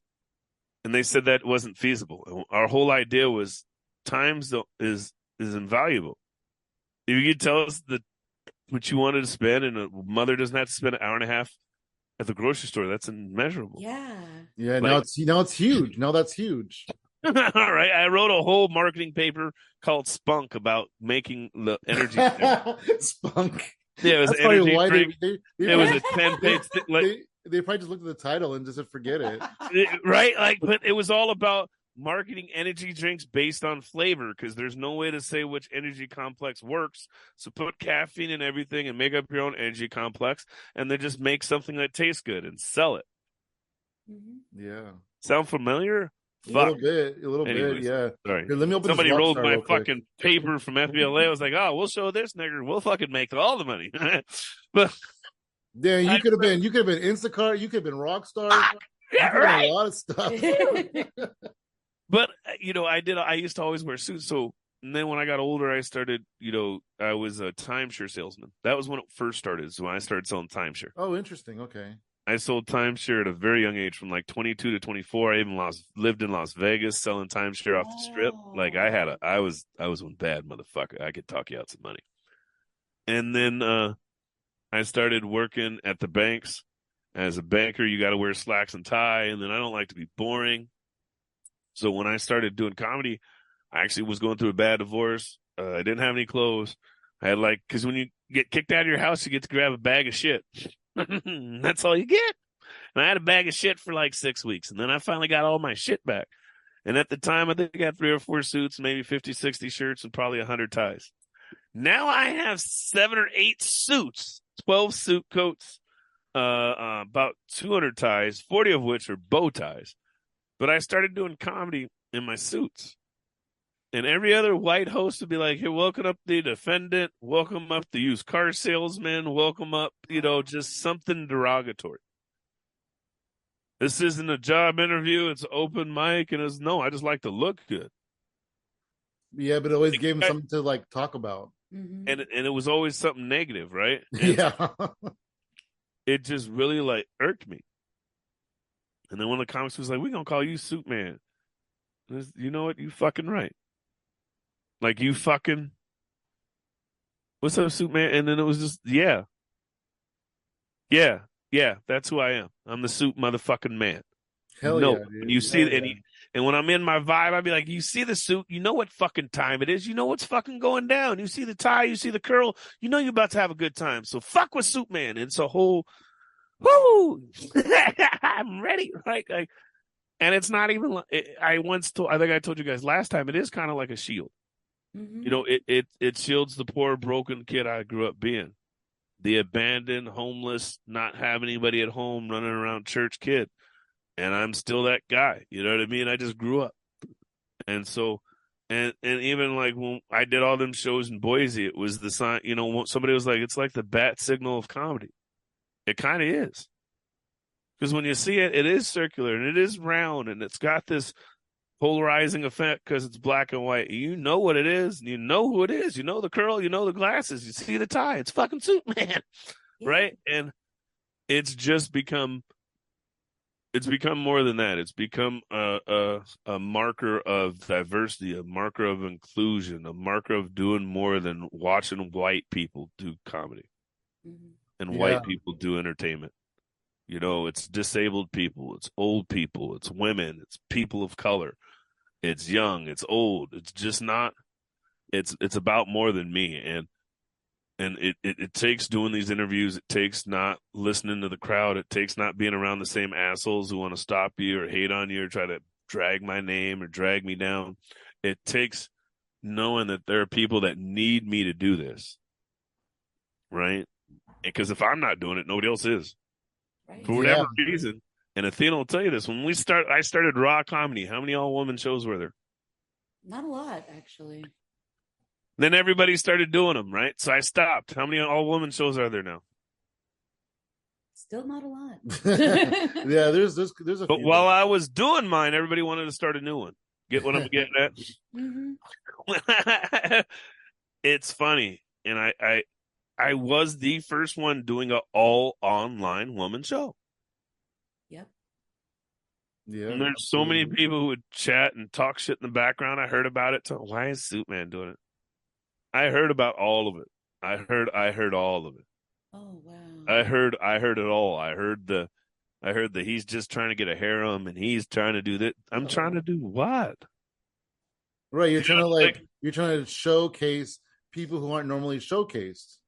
Speaker 3: and they said that wasn't feasible. Our whole idea was time is invaluable. If you could tell us what you wanted to spend, and a mother doesn't have to spend an hour and a half at the grocery store, that's immeasurable.
Speaker 2: Yeah.
Speaker 1: Yeah. Now it's huge. Now that's huge.
Speaker 3: All right. I wrote a whole marketing paper called Spunk about making the energy
Speaker 1: Spunk.
Speaker 3: Yeah, it was
Speaker 1: That's
Speaker 3: an energy
Speaker 1: why
Speaker 3: drink. It was a 10-page
Speaker 1: they probably just looked at the title and just said forget it.
Speaker 3: Right? But it was all about marketing energy drinks based on flavor because there's no way to say which energy complex works. So put caffeine in everything and make up your own energy complex, and then just make something that tastes good and sell it.
Speaker 1: Yeah.
Speaker 3: Sound familiar?
Speaker 1: A little bit, yeah.
Speaker 3: Sorry.
Speaker 1: Here, let me open
Speaker 3: Somebody
Speaker 1: this
Speaker 3: rolled
Speaker 1: Rockstar
Speaker 3: my
Speaker 1: real quick.
Speaker 3: fucking paper from FBLA. I was like, oh, we'll show this nigger. We'll fucking make all the money. But
Speaker 1: yeah, you could have been Instacart, you could have been Rockstar.
Speaker 3: Yeah, right.
Speaker 1: A lot of stuff.
Speaker 3: But I used to always wear suits. So and then when I got older, I started, I was a timeshare salesman. That was when it first started. So when I started selling timeshare.
Speaker 1: Oh, interesting. Okay.
Speaker 3: I sold timeshare at a very young age, from like 22 to 24. I even lived in Las Vegas selling timeshare off the strip. Like I was one bad motherfucker. I could talk you out some money. And then I started working at the banks. As a banker, you got to wear slacks and tie, and then I don't like to be boring. So when I started doing comedy, I actually was going through a bad divorce. I didn't have any clothes. I had because when you get kicked out of your house, you get to grab a bag of shit. That's all you get. And I had a bag of shit for like 6 weeks. And then I finally got all my shit back. And at the time, I think I got 3 or 4 suits, maybe 50, 60 shirts, and probably 100 ties. Now I have 7 or 8 suits, 12 suit coats, about 200 ties, 40 of which are bow ties. But I started doing comedy in my suits. And every other white host would be like, hey, welcome up the defendant, welcome up the used car salesman, welcome up, just something derogatory. This isn't a job interview, it's open mic, and I just like to look good.
Speaker 1: Yeah, but it always gave him something to like talk about.
Speaker 2: Mm-hmm.
Speaker 3: And it was always something negative, right? And
Speaker 1: yeah.
Speaker 3: It just really like irked me. And then one of the comics was like, we're going to call you Suitman. You know what? You fucking right. Like, you fucking, what's up, Suitman? And then it was just, yeah, that's who I am. I'm the suit motherfucking man.
Speaker 1: Hell yeah, dude.
Speaker 3: When you see it, and when I'm in my vibe, I'd be like, you see the suit, you know what fucking time it is, you know what's fucking going down. You see the tie, you see the curl, you know you're about to have a good time. So fuck with Suitman. It's a whole, whoo, I'm ready, right? And it's not even like, I think I told you guys last time, it is kind of like a shield.
Speaker 2: Mm-hmm.
Speaker 3: It shields the poor, broken kid I grew up being. The abandoned, homeless, not having anybody at home, running around church kid. And I'm still that guy. You know what I mean? I just grew up. And so, and even like when I did all them shows in Boise, it was the sign, somebody was like, it's like the bat signal of comedy. It kind of is. Because when you see it, it is circular and it is round and it's got this polarizing effect because it's black and white. You know what it is. And you know who it is. You know the curl. You know the glasses. You see the tie. It's fucking Suitman, right? And it's just become more than that. It's become a marker of diversity, a marker of inclusion, a marker of doing more than watching white people do comedy and white people do entertainment. It's disabled people, it's old people, it's women, it's people of color, it's young, it's old. It's just not. It's about more than me, and it takes doing these interviews. It takes not listening to the crowd. It takes not being around the same assholes who want to stop you or hate on you or try to drag my name or drag me down. It takes knowing that there are people that need me to do this, right? Because if I'm not doing it, nobody else is. Right. For whatever reason. And Athena will tell you this. When I started raw comedy, how many all-woman shows were there?
Speaker 2: Not a lot, actually.
Speaker 3: Then everybody started doing them, right? So I stopped. How many all-woman shows are there now?
Speaker 2: Still not a lot.
Speaker 1: Yeah, there's a
Speaker 3: But
Speaker 1: few
Speaker 3: while I was doing mine, everybody wanted to start a new one. Get what I'm getting at?
Speaker 2: Mm-hmm.
Speaker 3: It's funny. And I was the first one doing an all-online woman show.
Speaker 2: Yep.
Speaker 1: Yeah.
Speaker 3: And there's so many people who would chat and talk shit in the background. I heard about it. So why is Suitman doing it? I heard about all of it. I heard all of it.
Speaker 2: Oh wow.
Speaker 3: I heard it all. I heard the he's just trying to get a harem and he's trying to do that. I'm trying to do what?
Speaker 1: Right. You're trying to showcase people who aren't normally showcased.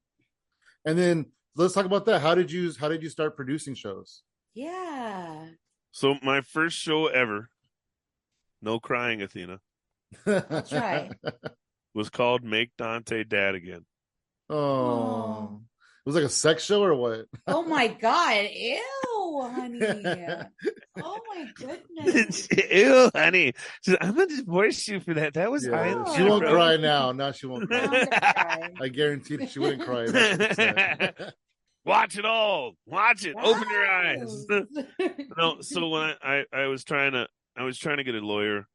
Speaker 1: And then let's talk about that. How did you start producing shows?
Speaker 2: Yeah.
Speaker 3: So my first show ever, no crying, Athena.
Speaker 2: I'll try.
Speaker 3: Was called Make Duante Dad Again.
Speaker 1: Oh. It was like a sex show or what?
Speaker 2: Oh my God. Ew, honey. Oh my goodness.
Speaker 3: Ew, honey. I'm going to divorce you for that. That was
Speaker 1: She won't cry now. Now she won't cry.
Speaker 2: Cry.
Speaker 1: I guarantee that she wouldn't cry.
Speaker 3: Watch it all. Watch it. Wow. Open your eyes. No, so when I was trying to get a lawyer.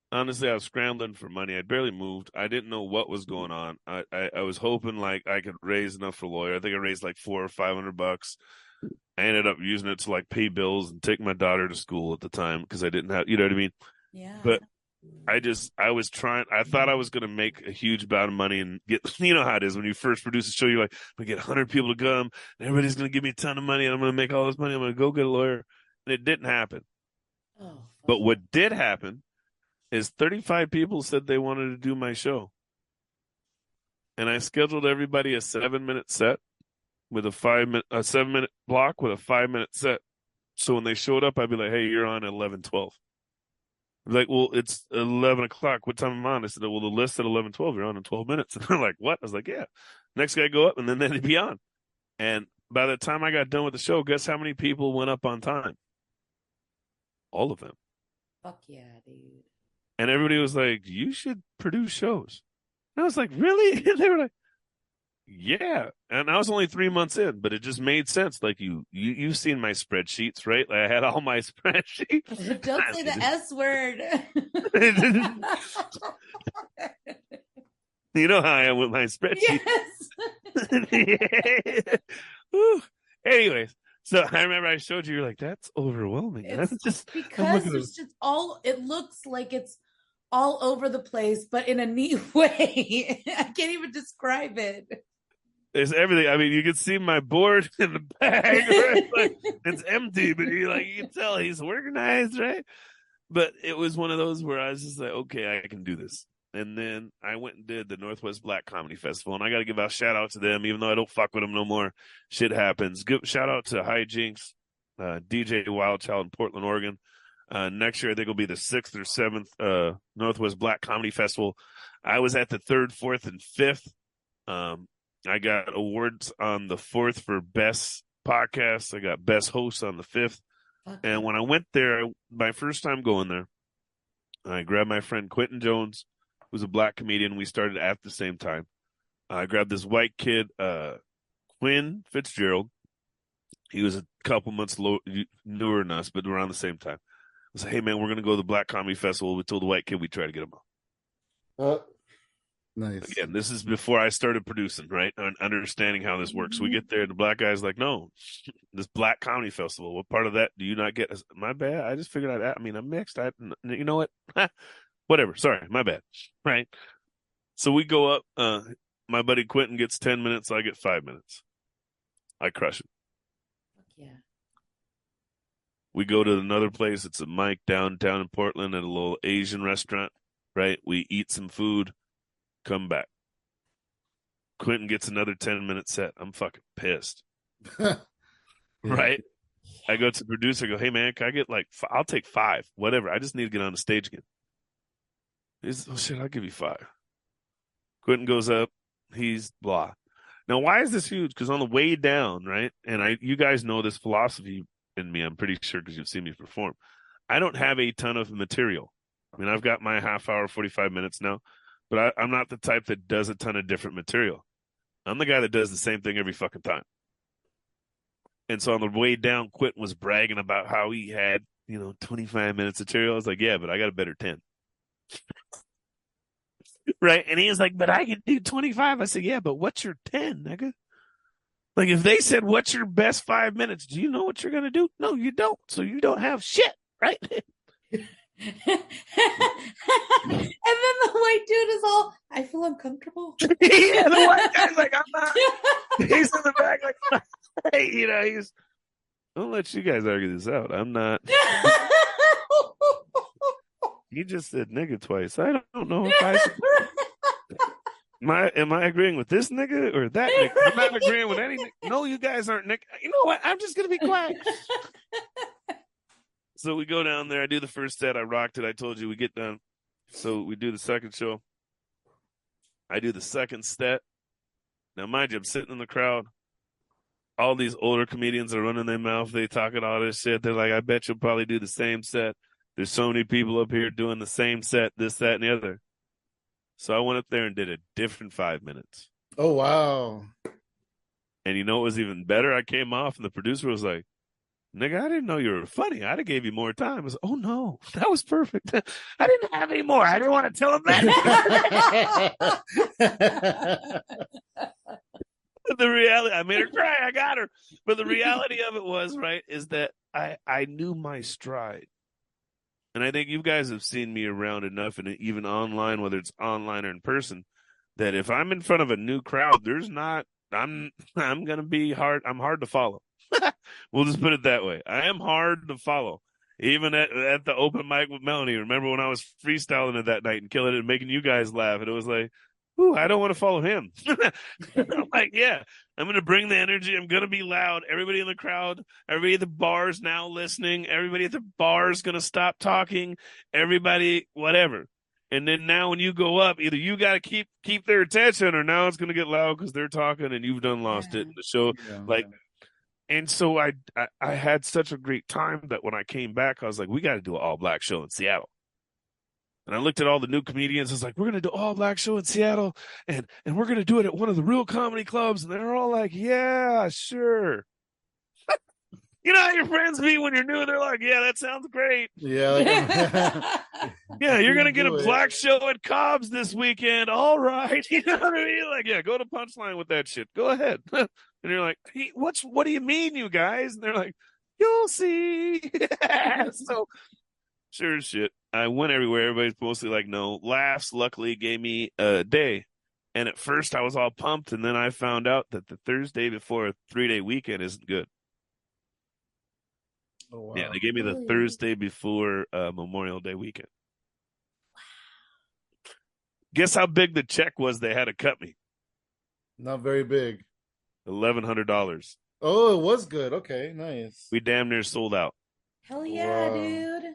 Speaker 3: Honestly, I was scrambling for money. I'd barely moved. I didn't know what was going on. I was hoping like I could raise enough for a lawyer. I think I raised like $400 or $500. I ended up using it to like pay bills and take my daughter to school at the time because I didn't have, you know what I mean?
Speaker 2: Yeah.
Speaker 3: But I thought I was going to make a huge amount of money and get, you know how it is when you first produce a show, you're like, I'm going to get 100 people to come and everybody's going to give me a ton of money and I'm going to make all this money. I'm going to go get a lawyer. And it didn't happen.
Speaker 2: Oh,
Speaker 3: But what did happen is 35 people said they wanted to do my show. And I scheduled everybody a 7-minute set with a 7-minute block with a 5-minute set. So when they showed up, I'd be like, hey, you're on at 11:12. Like, well, it's 11 o'clock. What time am I on? I said, well, the list at 11:12, you're on in 12 minutes. And they're like, what? I was like, yeah. Next guy go up, and then they'd be on. And by the time I got done with the show, guess how many people went up on time? All of them.
Speaker 2: Fuck yeah, dude.
Speaker 3: And everybody was like, you should produce shows. And I was like, really? And they were like, yeah. And I was only 3 months in, but it just made sense. Like you've seen my spreadsheets, right? Like I had all my spreadsheets.
Speaker 2: Don't say the S word.
Speaker 3: You know how I am with my spreadsheets.
Speaker 2: Yes.
Speaker 3: Anyways, so I remember I showed you. You're like, that's overwhelming.
Speaker 2: It's
Speaker 3: just
Speaker 2: because it's just all. It looks like it's all over the place, but in a neat way. I can't even describe it.
Speaker 3: There's everything. I mean, you can see my board in the bag. Right? Like, it's empty, but you can tell he's organized, right? But it was one of those where I was just like, okay, I can do this. And then I went and did the Northwest Black Comedy Festival, and I got to give a shout out to them, even though I don't fuck with them no more. Shit happens. Give shout out to Hijinks, DJ Wild Child in Portland, Oregon. Next year, I think it'll be the 6th or 7th Northwest Black Comedy Festival. I was at the 3rd, 4th, and 5th. I got awards on the 4th for best podcast. I got best host on the 5th.
Speaker 2: Okay.
Speaker 3: And when I went there, my first time going there, I grabbed my friend Quentin Jones, who's a black comedian. We started at the same time. I grabbed this white kid, Quinn Fitzgerald. He was a couple months newer than us, but around the same time. I said, hey, man, we're going to go to the Black Comedy Festival. We told the white kid we'd try to get him on.
Speaker 1: Nice.
Speaker 3: Again, this is before I started producing, right? And understanding how this works. So we get there, and the black guy's like, no, this Black Comedy Festival, what part of that do you not get? I said, my bad. I just figured I'm mixed. You know what? Whatever. Sorry, my bad. Right? So we go up. My buddy Quentin gets 10 minutes. I get 5 minutes. I crush it.
Speaker 2: Yeah.
Speaker 3: We go to another place. It's a mic downtown in Portland at a little Asian restaurant, right? We eat some food, come back. Quentin gets another 10-minute set. I'm fucking pissed.
Speaker 1: Yeah.
Speaker 3: Right? I go to the producer, go, hey, man, can I get I'll take 5, whatever. I just need to get on the stage again. He's, oh, shit, I'll give you 5. Quentin goes up. He's blah. Now, why is this huge? Because on the way down, right, and you guys know this philosophy in me, I'm pretty sure because you've seen me perform. I don't have a ton of material. I mean, I've got my half hour, 45 minutes now, but I'm not the type that does a ton of different material. I'm the guy that does the same thing every fucking time. And so on the way down, Quentin was bragging about how he had, 25 minutes of material. I was like, yeah, but I got a better 10. Right? And he was like, but I can do 25. I said, yeah, but what's your 10, nigga? Like, if they said, what's your best 5 minutes? Do you know what you're going to do? No, you don't. So you don't have shit, right?
Speaker 2: And then the white dude is all, I feel uncomfortable.
Speaker 3: Yeah, the white guy's like, I'm not. He's in the back like, hey, he's, don't let you guys argue this out. I'm not. You just said nigga twice. I don't know if I should. Am I agreeing with this nigga or that nigga? I'm not agreeing with any nigga. No, you guys aren't nigga. You know what? I'm just going to be quiet. So we go down there. I do the first set. I rocked it. I told you we get done. So we do the second show. I do the second set. Now, mind you, I'm sitting in the crowd. All these older comedians are running their mouth. They talking all this shit. They're like, I bet you'll probably do the same set. There's so many people up here doing the same set, this, that, and the other. So I went up there and did a different 5 minutes.
Speaker 1: Oh, wow.
Speaker 3: And you know what was even better? I came off and the producer was like, nigga, I didn't know you were funny. I'd have gave you more time. I was like, oh, no, that was perfect. I didn't have any more. I didn't want to tell him that. The reality, I made her cry. I got her. But the reality of it was, right, is that I knew my stride. And I think you guys have seen me around enough, and even online, whether it's online or in person, that if I'm in front of a new crowd, I'm gonna be hard. I'm hard to follow. We'll just put it that way. I am hard to follow. Even at the open mic with Melanie. Remember when I was freestyling it that night and killing it and making you guys laugh? And it was like, ooh, I don't want to follow him. I'm like, yeah, I'm going to bring the energy. I'm going to be loud. Everybody in the crowd, everybody at the bar's now listening. Everybody at the bar is going to stop talking. Everybody, whatever. And then now when you go up, either you got to keep their attention, or now it's going to get loud because they're talking and you've done lost it in the show.
Speaker 1: Yeah.
Speaker 3: And so I had such a great time that when I came back, I was like, we got to do an all-black show in Seattle. And I looked at all the new comedians. I was like, we're going to do all-black show in Seattle, and we're going to do it at one of the real comedy clubs. And they're all like, yeah, sure. You know how your friends be when you're new? They're like, yeah, that sounds great.
Speaker 1: Yeah. Like,
Speaker 3: yeah, you're going to get a black show at Cobb's this weekend. All right. You know what I mean? Like, yeah, go to Punchline with that shit. Go ahead. And you're like, hey, what do you mean, you guys? And they're like, you'll see. So, sure as shit. I went everywhere. Everybody's mostly like, no. Laughs, luckily, gave me a day. And at first, I was all pumped. And then I found out that the Thursday before a 3-day weekend isn't good.
Speaker 1: oh, wow.
Speaker 3: Yeah, they gave me the Thursday before Memorial Day weekend. Wow. Guess how big the check was they had to cut me?
Speaker 1: Not very big.
Speaker 3: $1,100.
Speaker 1: Oh, it was good. Okay, nice.
Speaker 3: We damn near sold out.
Speaker 2: Hell yeah,
Speaker 1: Wow.
Speaker 2: dude.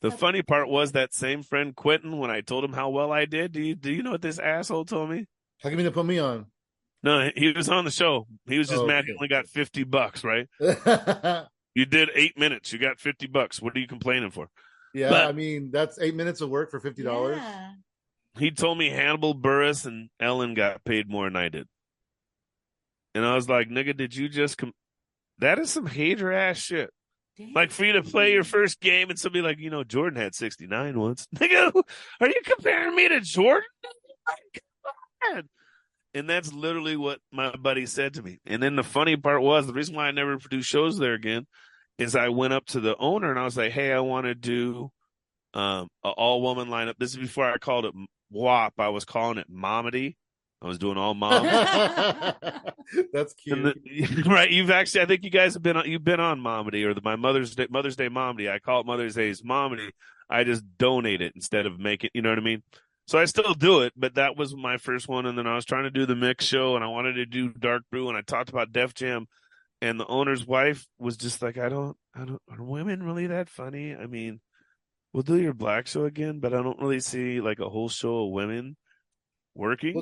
Speaker 3: The funny part was that same friend Quentin, when I told him how well I did, do you know what this asshole told me?
Speaker 1: How come you didn't put me on?
Speaker 3: No, he was on the show. He was just mad he only got $50, right? You did 8 minutes. You got $50. What are you complaining for?
Speaker 1: Yeah, but, I mean, that's 8 minutes of work for $50.
Speaker 2: Yeah.
Speaker 3: He told me Hannibal Buress and Ellen got paid more than I did. And I was like, nigga, did you just that is some hater ass shit. Damn. Like for you to play your first game and somebody like, Jordan had 69 once. Nigga, are you comparing me to Jordan? And that's literally what my buddy said to me. And then the funny part was, the reason why I never produced shows there again is I went up to the owner and I was like, hey, I want to do an all-woman lineup. This is before I called it WAP. I was calling it Momedy. I was doing all mom.
Speaker 1: That's cute.
Speaker 3: Right. I think you guys you've been on Momedy, or my Mother's Day Momedy. I call it Mother's Day's Momedy. I just donate it instead of make it, you know what I mean? So I still do it, but that was my first one. And then I was trying to do the mix show, and I wanted to do Dark Brew, and I talked about Def Jam, and the owner's wife was just like, are women really that funny? I mean, we'll do your black show again, but I don't really see like a whole show of women working.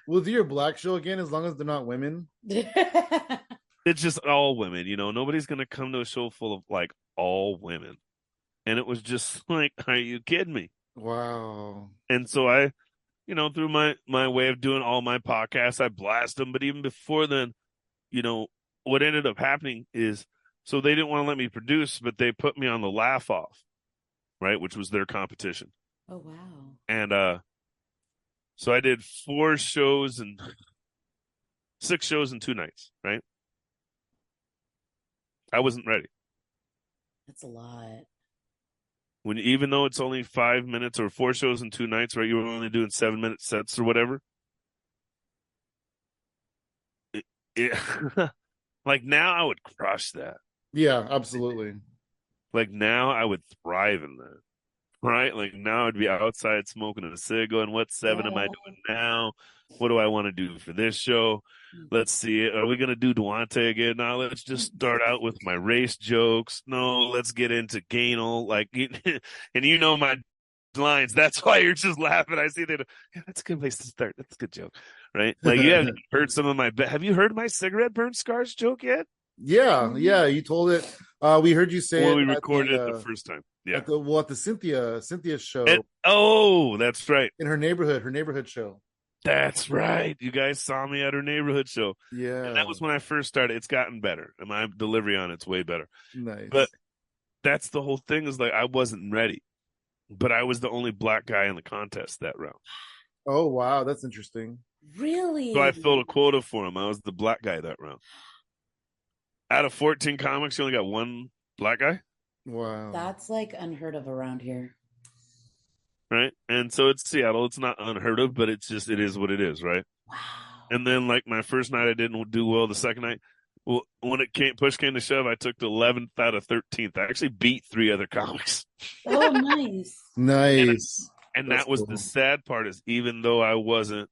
Speaker 1: We'll do your black show again as long as they're not women.
Speaker 3: It's just all women, nobody's gonna come to a show full of like all women. And it was just like, are you kidding me?
Speaker 1: Wow.
Speaker 3: And so I, through my way of doing all my podcasts, I blast them. But even before then, what ended up happening is, so they didn't want to let me produce, but they put me on the Laugh Off, right, which was their competition.
Speaker 2: Oh wow.
Speaker 3: And so I did 6 shows in 2 nights, right? I wasn't ready.
Speaker 2: That's a lot.
Speaker 3: Even though it's only 5 minutes, or 4 shows in 2 nights, right? You were only doing 7-minute sets or whatever. Like now I would crush that.
Speaker 1: Yeah, absolutely.
Speaker 3: Like now I would thrive in that. Right? Like now I'd be outside smoking a cig, going, what 7 am I doing now? What do I want to do for this show? Let's see. Are we going to do Duante again? Now let's just start out with my race jokes. No, let's get into Gainal. Like, and my lines. That's why you're just laughing. I see that. Yeah, that's a good place to start. That's a good joke. Right? Like you haven't heard some of have you heard my cigarette burn scars joke yet?
Speaker 1: Yeah. You told it. We heard you say it.
Speaker 3: We recorded it the first time. Yeah.
Speaker 1: At the Cynthia show.
Speaker 3: That's right.
Speaker 1: In her neighborhood show.
Speaker 3: That's right. You guys saw me at her neighborhood show.
Speaker 1: Yeah.
Speaker 3: And that was when I first started. It's gotten better. And my delivery on it's way better.
Speaker 1: Nice.
Speaker 3: But that's the whole thing, is like I wasn't ready. But I was the only black guy in the contest that round.
Speaker 1: Oh, wow. That's interesting.
Speaker 2: Really?
Speaker 3: So I filled a quota for him. I was the black guy that round. Out of 14 comics, you only got 1 black guy?
Speaker 1: Yeah, absolutely.
Speaker 3: That's crazy.
Speaker 1: Yeah,
Speaker 3: That's crazy.
Speaker 1: absolutely. Wow.
Speaker 2: That's like unheard of around here.
Speaker 3: right? And so it's Seattle. It's not unheard of, but it is what it is, right?
Speaker 2: Wow.
Speaker 3: And then like my first night, I didn't do well. The second night, well, when push came to shove, I took the 11th out of 13th. I actually beat 3 other comics.
Speaker 2: Oh, nice.
Speaker 1: Nice.
Speaker 3: And
Speaker 1: That's
Speaker 3: that was
Speaker 1: cool.
Speaker 3: the sad part, is even though I wasn't,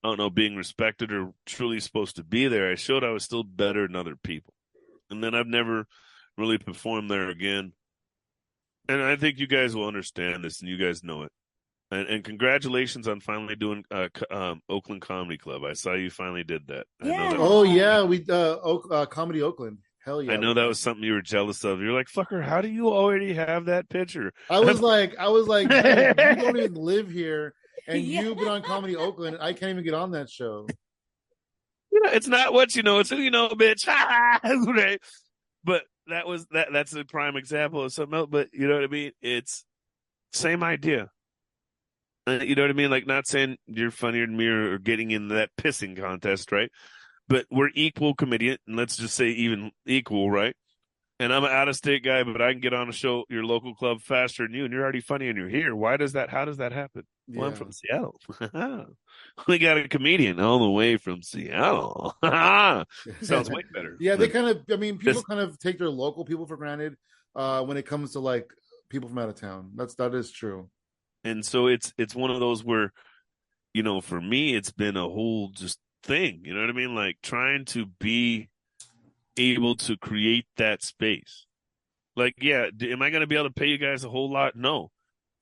Speaker 3: I don't know, being respected or truly supposed to be there, I showed I was still better than other people. And then I've never really performed there again. And I think you guys will understand this, and you guys know it. And congratulations on finally doing Oakland Comedy Club. I saw you finally did that. I know that.
Speaker 1: Oh yeah, we Comedy Oakland. Hell yeah.
Speaker 3: I know that was something you were jealous of. You're like, fucker, how do you already have that picture?
Speaker 1: I was like, dude, you don't even live here, and
Speaker 2: Yeah.
Speaker 1: you've been on Comedy Oakland. I can't even get on that show.
Speaker 3: It's not what you know, it's who you know, bitch. Right? But that's a prime example of something else. But you know what I mean? It's same idea. You know what I mean? Like, not saying you're funnier than me or getting in that pissing contest, right? But we're equal comedian, and let's just say even equal, right? And I'm an out-of-state guy, but I can get on a show, your local club, faster than you, and you're already funny and you're here. How does that happen? Well, I'm
Speaker 1: Yeah.
Speaker 3: from Seattle. We got a comedian all the way from Seattle. Sounds way better.
Speaker 1: Yeah, they kind of. I mean, people
Speaker 3: This-
Speaker 1: kind of take their local people for granted when it comes to like people from out of town. That is true.
Speaker 3: And so it's one of those where, you know, for me, it's been a whole just thing. You know what I mean? Like trying to be able to create that space. Like, yeah, am I going to be able to pay you guys a whole lot? No.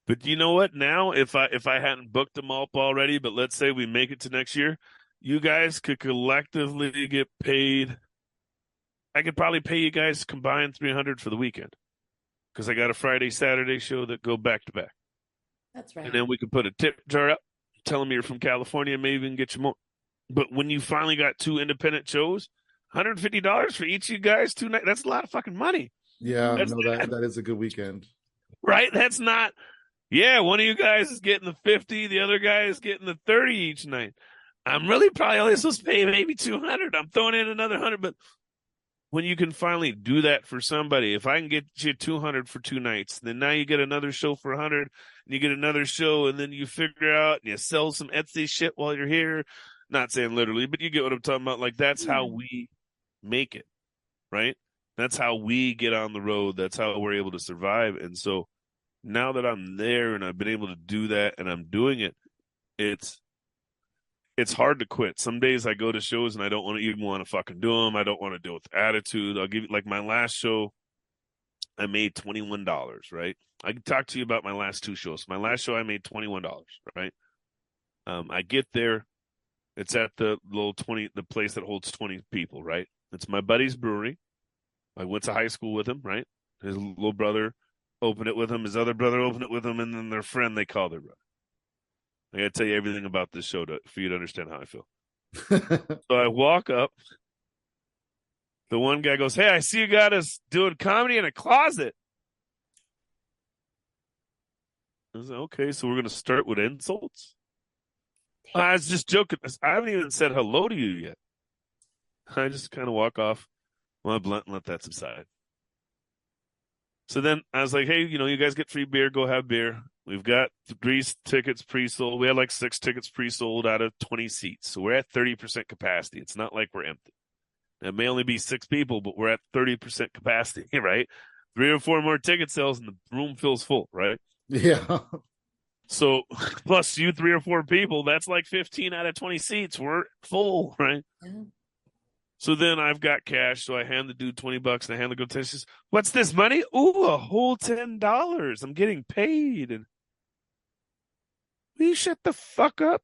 Speaker 3: But you know what? Now, if I hadn't booked them up already, but let's say we make it to next year, you guys could collectively get paid. I could probably pay you guys combined $300 for the weekend, because I got a Friday, Saturday show that go back to back.
Speaker 2: That's right.
Speaker 3: And then we could put a tip jar up, tell them you're from California, maybe we can get you more. But when you finally got 2 independent shows, $150 for each of you guys 2 nights, that's a lot of fucking money.
Speaker 1: Yeah,
Speaker 3: That's
Speaker 1: no, that is a good weekend.
Speaker 3: Right? That's not, yeah, one of you guys is getting the 50, the other guy is getting the 30 each night. I'm really probably only supposed to pay maybe 200. I'm throwing in another 100, but when you can finally do that for somebody, if I can get you 200 for 2 nights, then now you get another show for 100, and you get another show, and then you figure out and you sell some Etsy shit while you're here. Not saying literally, but you get what I'm talking about. Like, that's how we make it, right? That's how we get on the road. That's how we're able to survive. And so now that I'm there and I've been able to do that and I'm doing it, it's hard to quit. Some days I go to shows and I don't even want to fucking do them. I don't want to deal with attitude. I'll give you, like, my last show, I made $21, right? I can talk to you about my last 2 shows. My last show, I made $21, right? I get there. It's at the place that holds 20 people, right? It's my buddy's brewery. I went to high school with him, right? His little brother opened it with him. His other brother opened it with him. And then their friend, they call their brother. I got to tell you everything about this show for you to understand how I feel. So I walk up. The one guy goes, "Hey, I see you got us doing comedy in a closet." I was like, "Okay, so we're going to start with insults?" I was just joking. I haven't even said hello to you yet. I just kind of walk off my blunt and let that subside. So then I was like, "Hey, you know, you guys get free beer. Go have beer. We've got 3 tickets pre-sold. We had like 6 tickets pre-sold out of 20 seats. So we're at 30% capacity. It's not like we're empty. It may only be 6 people, but we're at 30% capacity, right? 3 or 4 more ticket sales and the room feels full, right?
Speaker 1: Yeah.
Speaker 3: So plus you 3 or 4 people, that's like 15 out of 20 seats. We're full, right?
Speaker 2: Yeah.
Speaker 3: So then I've got cash, so I hand the dude $20 and I hand the girl 10. She says, "What's this money?" "Ooh, a whole $10. I'm getting paid." And will you shut the fuck up?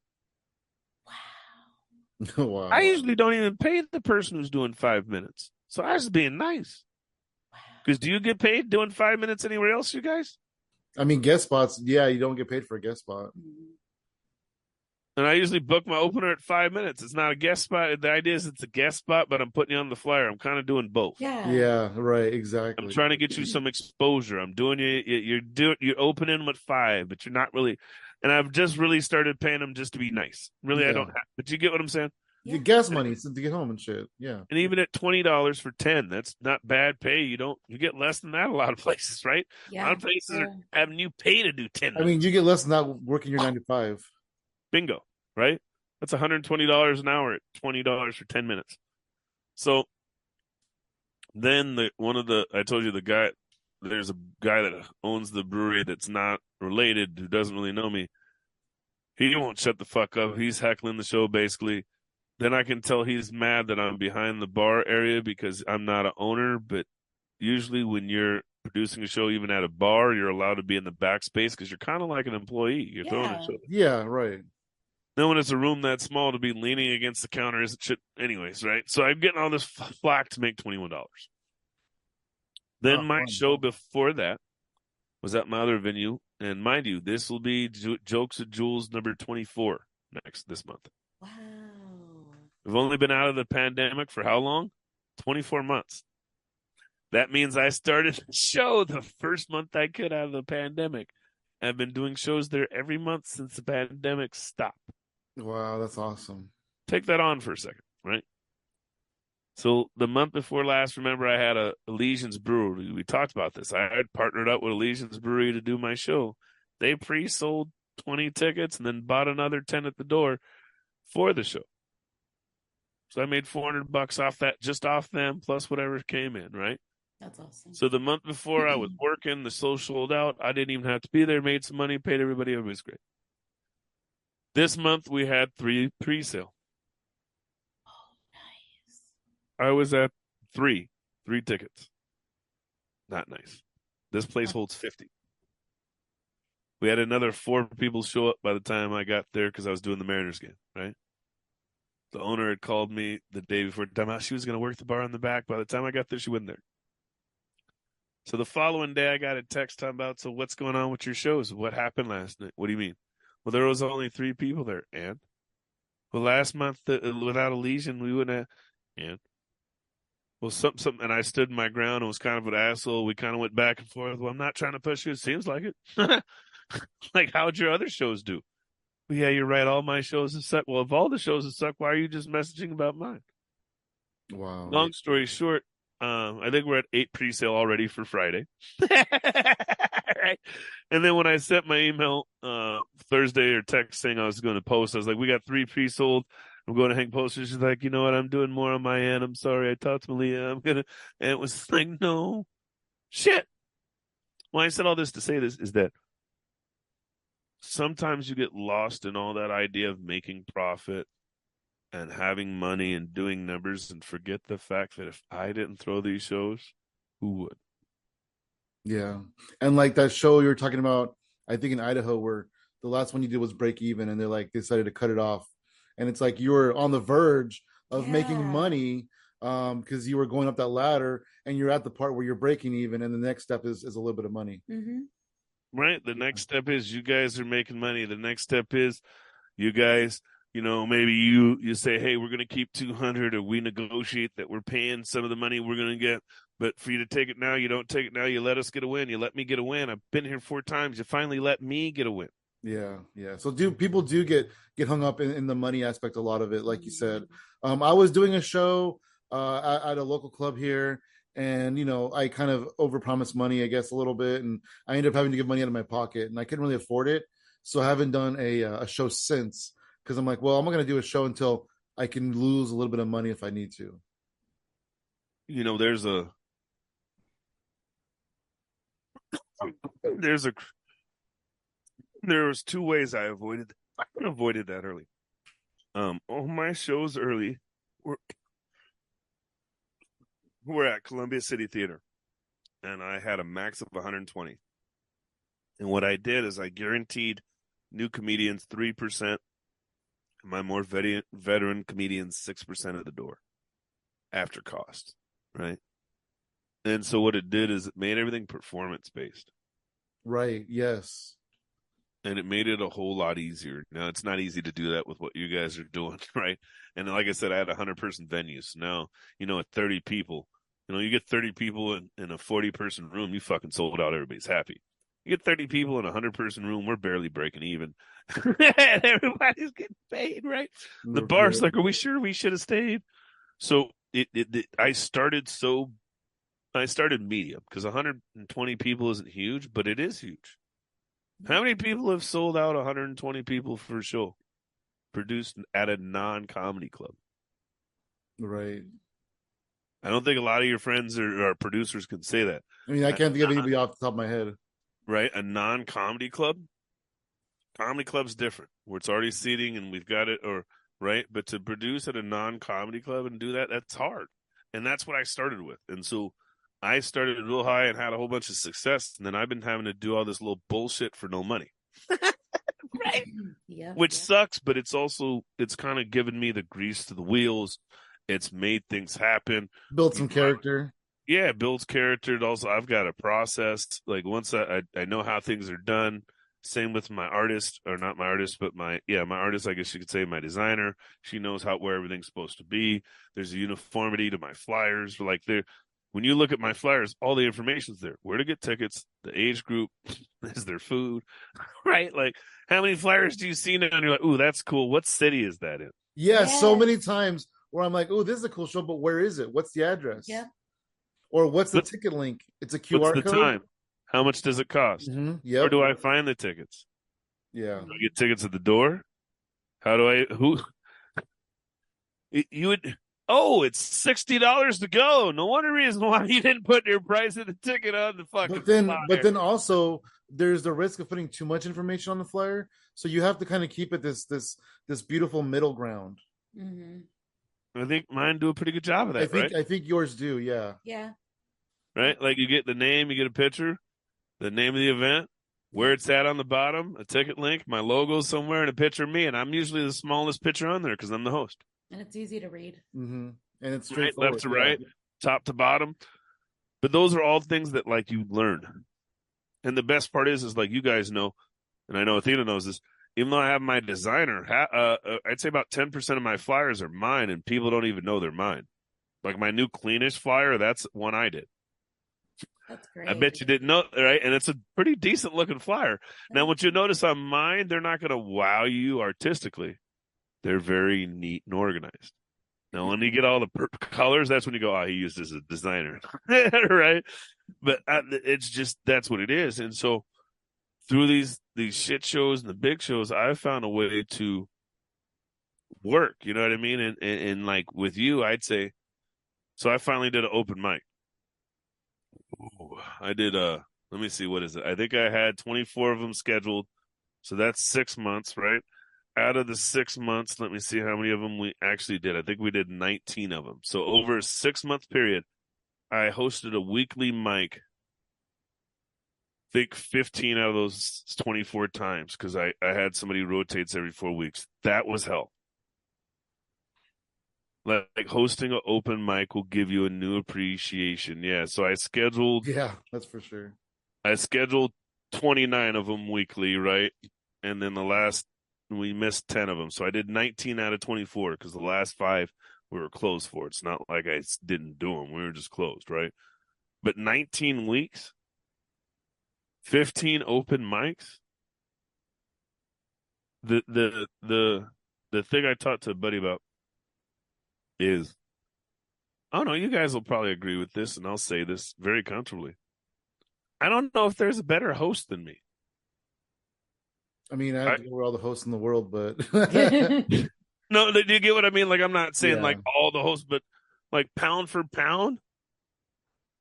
Speaker 1: Wow.
Speaker 3: I usually don't even pay the person who's doing 5 minutes. So I was being nice. Because do you get paid doing 5 minutes anywhere else, you guys?
Speaker 1: I mean, guest spots. Yeah, you don't get paid for a guest spot.
Speaker 3: And I usually book my opener at 5 minutes. It's not a guest spot. The idea is it's a guest spot, but I'm putting you on the flyer. I'm kind of doing both.
Speaker 2: Yeah.
Speaker 1: Yeah, right. Exactly.
Speaker 3: I'm trying to get you some exposure. I'm doing you're opening them at 5, but you're not really. And I've just really started paying them just to be nice. Really,
Speaker 1: Yeah.
Speaker 3: I don't have. But you get what I'm saying?
Speaker 2: Yeah.
Speaker 1: gas money to get home and shit. Yeah.
Speaker 3: And even at $20 for 10, that's not bad pay. You get less than that a lot of places, right? A lot
Speaker 2: Yeah.
Speaker 3: of places are
Speaker 2: Sure.
Speaker 3: having you pay to do 10
Speaker 1: I mean,
Speaker 3: minutes.
Speaker 1: you get less than that working your 9 to 5.
Speaker 3: Bingo, right? That's $120 an hour at $20 for 10 minutes. So then I told you there's a guy that owns the brewery that's not related, who doesn't really know me. He won't shut the fuck up. He's heckling the show basically. Then I can tell he's mad that I'm behind the bar area because I'm not an owner. But usually when you're producing a show, even at a bar, you're allowed to be in the backspace because you're kind of like an employee. You're throwing a
Speaker 2: Yeah.
Speaker 3: show.
Speaker 1: Yeah, right.
Speaker 3: Then when it's a room that small, to be leaning against the counter isn't shit anyways, right? So I'm getting all this flack to make $21. Then
Speaker 1: Oh,
Speaker 3: my
Speaker 1: fun.
Speaker 3: show before that was at my other venue. And mind you, this will be Jokes of Jules number 24 this month.
Speaker 2: Wow.
Speaker 3: We've only been out of the pandemic for how long? 24 months. That means I started the show the first month I could out of the pandemic. I've been doing shows there every month since the pandemic stopped.
Speaker 1: Wow, that's awesome.
Speaker 3: Take that on for a second, right? So the month before last, remember I had a Elysians Brewery. We talked about this. I had partnered up with Elysians Brewery to do my show. They pre-sold 20 tickets and then bought another 10 at the door for the show. So I made $400 off that, just off them, plus whatever came in, right?
Speaker 2: That's awesome.
Speaker 3: So the month before I was working, the show sold out. I didn't even have to be there, made some money, paid everybody. It was great. This month we had 3 pre-sale. I was at 3 tickets. Not nice. This place holds 50. We had another 4 people show up by the time I got there because I was doing the Mariners game, right? The owner had called me the day before timeout. She was going to work the bar in the back. By the time I got there, she wasn't there. So the following day, I got a text talking about, so what's going on with your shows? What happened last night? What do you mean? Well, there was only 3 people there. And? Well, last month, without Elysian, we wouldn't have. And? Well, something, and I stood my ground and was kind of an asshole. We kind of went back and forth. Well, I'm not trying to push you. It seems like it. Like, how'd your other shows do? Well, yeah, you're right. All my shows have sucked. Well, if all the shows have sucked, why are you just messaging about mine?
Speaker 1: Wow.
Speaker 3: Long story short, I think we're at 8 pre-sale already for Friday. Right? And then when I sent my email Thursday or text saying I was going to post, I was like, we got 3 pre-sold. I'm going to hang posters. She's like, you know what? I'm doing more on my end. I'm sorry. I talked to Malia. I'm going to. And it was like, no. Shit. Well, I said all this to say this is that sometimes you get lost in all that idea of making profit and having money and doing numbers and forget the fact that if I didn't throw these shows, who would?
Speaker 1: Yeah. And like that show you were talking about, I think in Idaho, where the last one you did was Break Even, and they decided to cut it off. And it's like you were on the verge of making money because you were going up that ladder, and you're at the part where you're breaking even, and the next step is a little bit of money.
Speaker 2: Mm-hmm.
Speaker 3: Right. The next step is you guys are making money. The next step is you guys, maybe you say, hey, we're going to keep 200, or we negotiate that we're paying some of the money we're going to get. But for you to take it now, you don't take it now. You let us get a win. You let me get a win. I've been here 4 times. You finally let me get a win.
Speaker 1: Yeah. So people get hung up in the money aspect, a lot of it, like you said. I was doing a show at a local club here, and I kind of overpromised money, I guess, a little bit, and I ended up having to give money out of my pocket, and I couldn't really afford it, so I haven't done a show since, because I'm like, well, I'm not going to do a show until I can lose a little bit of money if I need to.
Speaker 3: There was 2 ways I avoided that early. All my shows early were at Columbia City Theater, and I had a max of 120. And what I did is I guaranteed new comedians 3%, and my more veteran comedians 6% of the door after cost, right? And so what it did is it made everything performance based.
Speaker 1: Right. Yes.
Speaker 3: And it made it a whole lot easier. Now, it's not easy to do that with what you guys are doing, right? And like I said, I had 100-person venues. Now, at 30 people, you get 30 people in a 40-person room, you fucking sold out. Everybody's happy. You get 30 people in a 100-person room, we're barely breaking even. And everybody's getting paid, right? The bar's like, are we sure we should have stayed? So I started medium because 120 people isn't huge, but it is huge. How many people have sold out 120 people for a show produced at a non-comedy club?
Speaker 1: Right.
Speaker 3: I don't think a lot of your friends or producers can say that.
Speaker 1: I mean, I can't think of anybody off the top of my head.
Speaker 3: Right? A non-comedy club? Comedy club's different, where it's already seating and we've got it, or right? But to produce at a non-comedy club and do that, that's hard. And that's what I started with. And so I started real high and had a whole bunch of success. And then I've been having to do all this little bullshit for no money. Right?
Speaker 2: Yeah.
Speaker 3: Which sucks, but it's kind of given me the grease to the wheels. It's made things happen.
Speaker 1: Build some character.
Speaker 3: Yeah, it builds character. It also, I've got a process. Like once I know how things are done. Same with my artist, or not my artist, but my artist, I guess you could say, my designer. She knows where everything's supposed to be. There's a uniformity to my flyers. Like when you look at my flyers, all the information's there. Where to get tickets, the age group, is there food, right? Like how many flyers do you see now? And you're like, ooh, that's cool. What city is that in?
Speaker 1: Yeah, so many times where I'm like, oh, this is a cool show, but where is it? What's the address?
Speaker 2: Yeah.
Speaker 1: Or what's the ticket link? It's a QR
Speaker 3: what's the
Speaker 1: code.
Speaker 3: Time? How much does it cost?
Speaker 1: Mm-hmm.
Speaker 3: Yep. Where do I find the tickets?
Speaker 1: Yeah.
Speaker 3: Do I get tickets at the door? How do I? Who? You would? Oh, it's $60 to go. No wonder reason why you didn't put your price of the ticket on the fucking.
Speaker 1: But then also there's the risk of putting too much information on the flyer, so you have to kind of keep it this beautiful middle ground.
Speaker 2: Mm-hmm.
Speaker 3: I think mine do a pretty good job of that.
Speaker 1: I think yours do. Yeah.
Speaker 2: Yeah.
Speaker 3: Right, like you get the name, you get a picture, the name of the event, where it's at on the bottom, a ticket link, my logo somewhere, and a picture of me, and I'm usually the smallest picture on there because I'm the host.
Speaker 2: And it's easy to read.
Speaker 1: Mm-hmm. And it's
Speaker 3: right,
Speaker 1: straightforward.
Speaker 3: Left to right, top to bottom. But those are all things that like you learn. And the best part is like you guys know, and I know Athena knows this. Even though I have my designer, I'd say about 10% of my flyers are mine, and people don't even know they're mine. Like my new cleanish flyer, that's one I did.
Speaker 2: That's great.
Speaker 3: I bet you didn't know, right? And it's a pretty decent looking flyer. Now, what you notice on mine, they're not going to wow you artistically. They're very neat and organized. Now, when you get all the colors, that's when you go, oh, he used as a designer, right? But it's just, that's what it is. And so through these shit shows and the big shows, I've found a way to work, you know what I mean? And like with you, I'd say, so I finally did an open mic. Ooh, I did let me see, what is it? I think I had 24 of them scheduled. So that's 6 months, right? Out of the 6 months, let me see how many of them we actually did. I think we did 19 of them. So over a 6-month period, I hosted a weekly mic. I think 15 out of those 24 times because I had somebody who rotates every 4 weeks. That was hell. Like hosting an open mic will give you a new appreciation. Yeah, so I scheduled.
Speaker 1: Yeah, that's for sure.
Speaker 3: I scheduled 29 of them weekly, right? And then we missed 10 of them. So I did 19 out of 24 because the last 5 we were closed for. It's not like I didn't do them. We were just closed, right? But 19 weeks, 15 open mics. The thing I talked to a buddy about is, I don't know, you guys will probably agree with this, and I'll say this very comfortably. I don't know if there's a better host than me.
Speaker 1: I mean, I think we're all the hosts in the world, but
Speaker 3: no, do you get what I mean? Like, I'm not saying like all the hosts, but like pound for pound,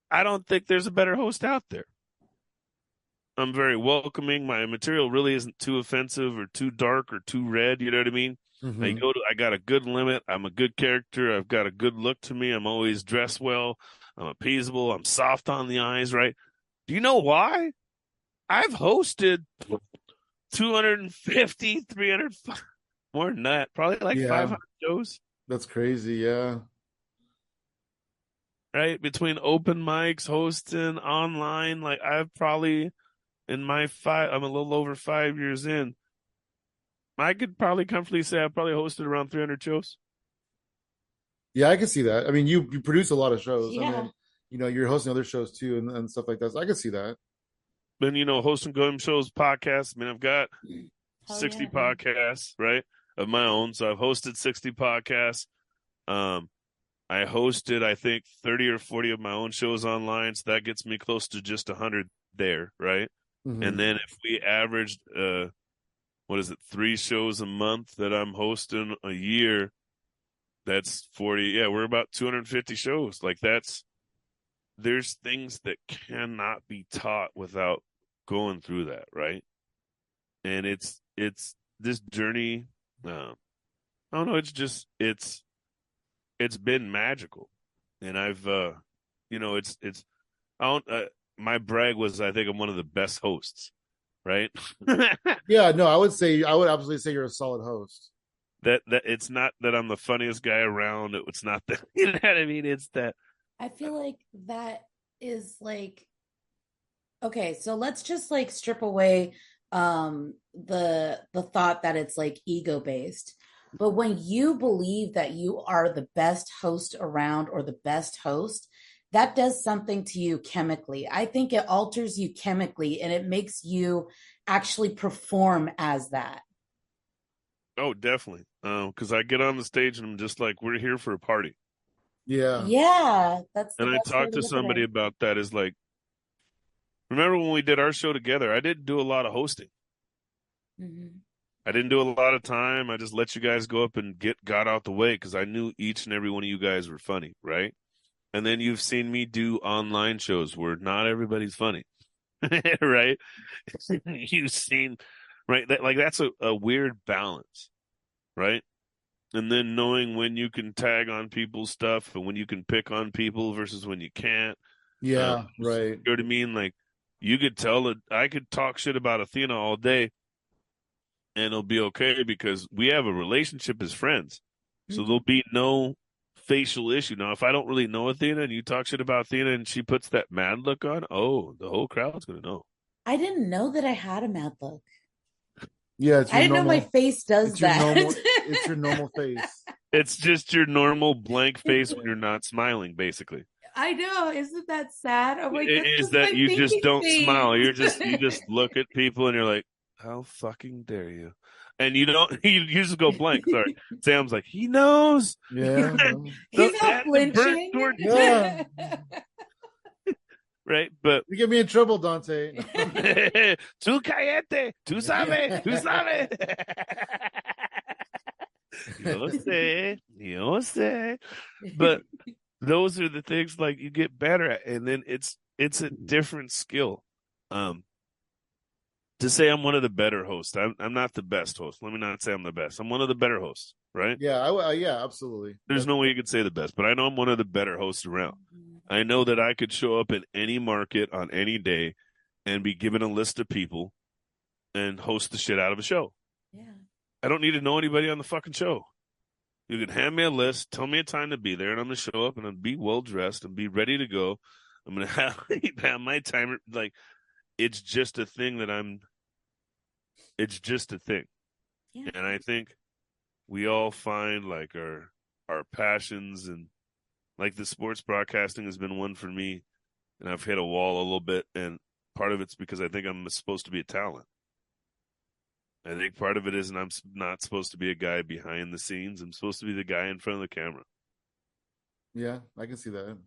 Speaker 3: I don't think there's a better host out there. I'm very welcoming. My material really isn't too offensive or too dark or too red. You know what I mean? Mm-hmm. I got a good limit. I'm a good character. I've got a good look to me. I'm always dressed well. I'm appeasable. I'm soft on the eyes, right? Do you know why? I've hosted 250, 300, more than that, probably like 500 shows.
Speaker 1: That's crazy, yeah.
Speaker 3: Right? Between open mics, hosting, online, like I've probably, I'm a little over 5 years in, I could probably comfortably say I've probably hosted around 300 shows.
Speaker 1: Yeah, I can see that. I mean, you produce a lot of shows.
Speaker 2: Yeah.
Speaker 1: I mean, you're hosting other shows too and stuff like that. So I can see that.
Speaker 3: been, hosting game shows, podcasts. I mean, I've got
Speaker 2: Hell
Speaker 3: 60
Speaker 2: yeah, dude.
Speaker 3: podcasts, right, of my own. So I've hosted 60 podcasts. I hosted, I think, 30 or 40 of my own shows online. So that gets me close to just 100 there, right? And
Speaker 1: Mhm.
Speaker 3: then if we averaged, 3 shows a month that I'm hosting a year, that's 40. Yeah, we're about 250 shows. Like there's things that cannot be taught without going through that, right? And it's this journey. I don't know. It's been magical, and I've it's I don't my brag was I think I'm one of the best hosts, right?
Speaker 1: Yeah, no, I would absolutely say you're a solid host.
Speaker 3: That it's not that I'm the funniest guy around. It's not that you know what I mean. It's that
Speaker 2: I feel like that is like, okay, so let's just like strip away the thought that it's like ego based. But when you believe that you are the best host around or the best host, that does something to you chemically. I think it alters you chemically and it makes you actually perform as that.
Speaker 3: oh definitely because I get on the stage and I'm just like we're here for a party,
Speaker 1: Yeah.
Speaker 2: Yeah, that's the
Speaker 3: and I
Speaker 2: best way
Speaker 3: talked
Speaker 2: to
Speaker 3: to
Speaker 2: look at
Speaker 3: somebody
Speaker 2: it.
Speaker 3: about that. Is like remember when we did our show together? I didn't do a lot of hosting.
Speaker 2: Mhm.
Speaker 3: I didn't do a lot of time. I just let you guys go up and got out the way because I knew each and every one of you guys were funny, right? And then you've seen me do online shows where not everybody's funny, right? You've seen, right? That's a weird balance, right? And then knowing when you can tag on people's stuff and when you can pick on people versus when you can't.
Speaker 1: Yeah,
Speaker 3: You
Speaker 1: right.
Speaker 3: know what I mean? Like you could tell that I could talk shit about Athena all day and it'll be okay because we have a relationship as friends. So
Speaker 2: Mhm.
Speaker 3: there'll be no facial issue. Now, if I don't really know Athena and you talk shit about Athena and she puts that mad look on, oh, the whole crowd's gonna know.
Speaker 2: I didn't know that I had a mad look.
Speaker 1: Yeah, it's
Speaker 2: I
Speaker 1: your
Speaker 2: didn't know my
Speaker 1: normal
Speaker 2: face does that.
Speaker 1: it's your normal face.
Speaker 3: It's just your normal blank face when you're not smiling, basically.
Speaker 2: I know. Isn't that sad? I'm like, that's
Speaker 3: Is
Speaker 2: just
Speaker 3: that
Speaker 2: my
Speaker 3: you just
Speaker 2: thinking
Speaker 3: don't smile. You
Speaker 2: face.
Speaker 3: just look at people and you're like, how fucking dare you? And you don't you just go blank. Sorry. Sam's like, he knows.
Speaker 1: Yeah. No.
Speaker 2: He's not
Speaker 3: The burnt
Speaker 2: flinching.
Speaker 3: toward
Speaker 1: Yeah.
Speaker 3: right? But
Speaker 1: You get me in trouble, Dante. No.
Speaker 3: tú cállate, tú sabes. Yo sé. But those are the things like you get better at, and then it's a different skill. Um, to say I'm one of the better hosts, I'm not the best host. Let me not say I'm the best. I'm one of the better hosts, right?
Speaker 1: Yeah, yeah, absolutely.
Speaker 3: There's no way you could say the best, but I know I'm one of the better hosts around. I know that I could show up in any market on any day and be given a list of people and host the shit out of a show.
Speaker 2: Yeah.
Speaker 3: I don't need to know anybody on the fucking show. You can hand me a list, tell me a time to be there, and I'm gonna show up and I'm be well dressed and be ready to go. I'm gonna have my timer. Like it's just a thing that I'm. It's just a thing,
Speaker 2: Yeah.
Speaker 3: and I think we all find like our passions and like the sports broadcasting has been one for me, and I've hit a wall a little bit, and part of it's because I think I'm supposed to be a talent. I think part of it is, and I'm not supposed to be a guy behind the scenes. I'm supposed to be the guy in front of the camera.
Speaker 1: Yeah, I can see that.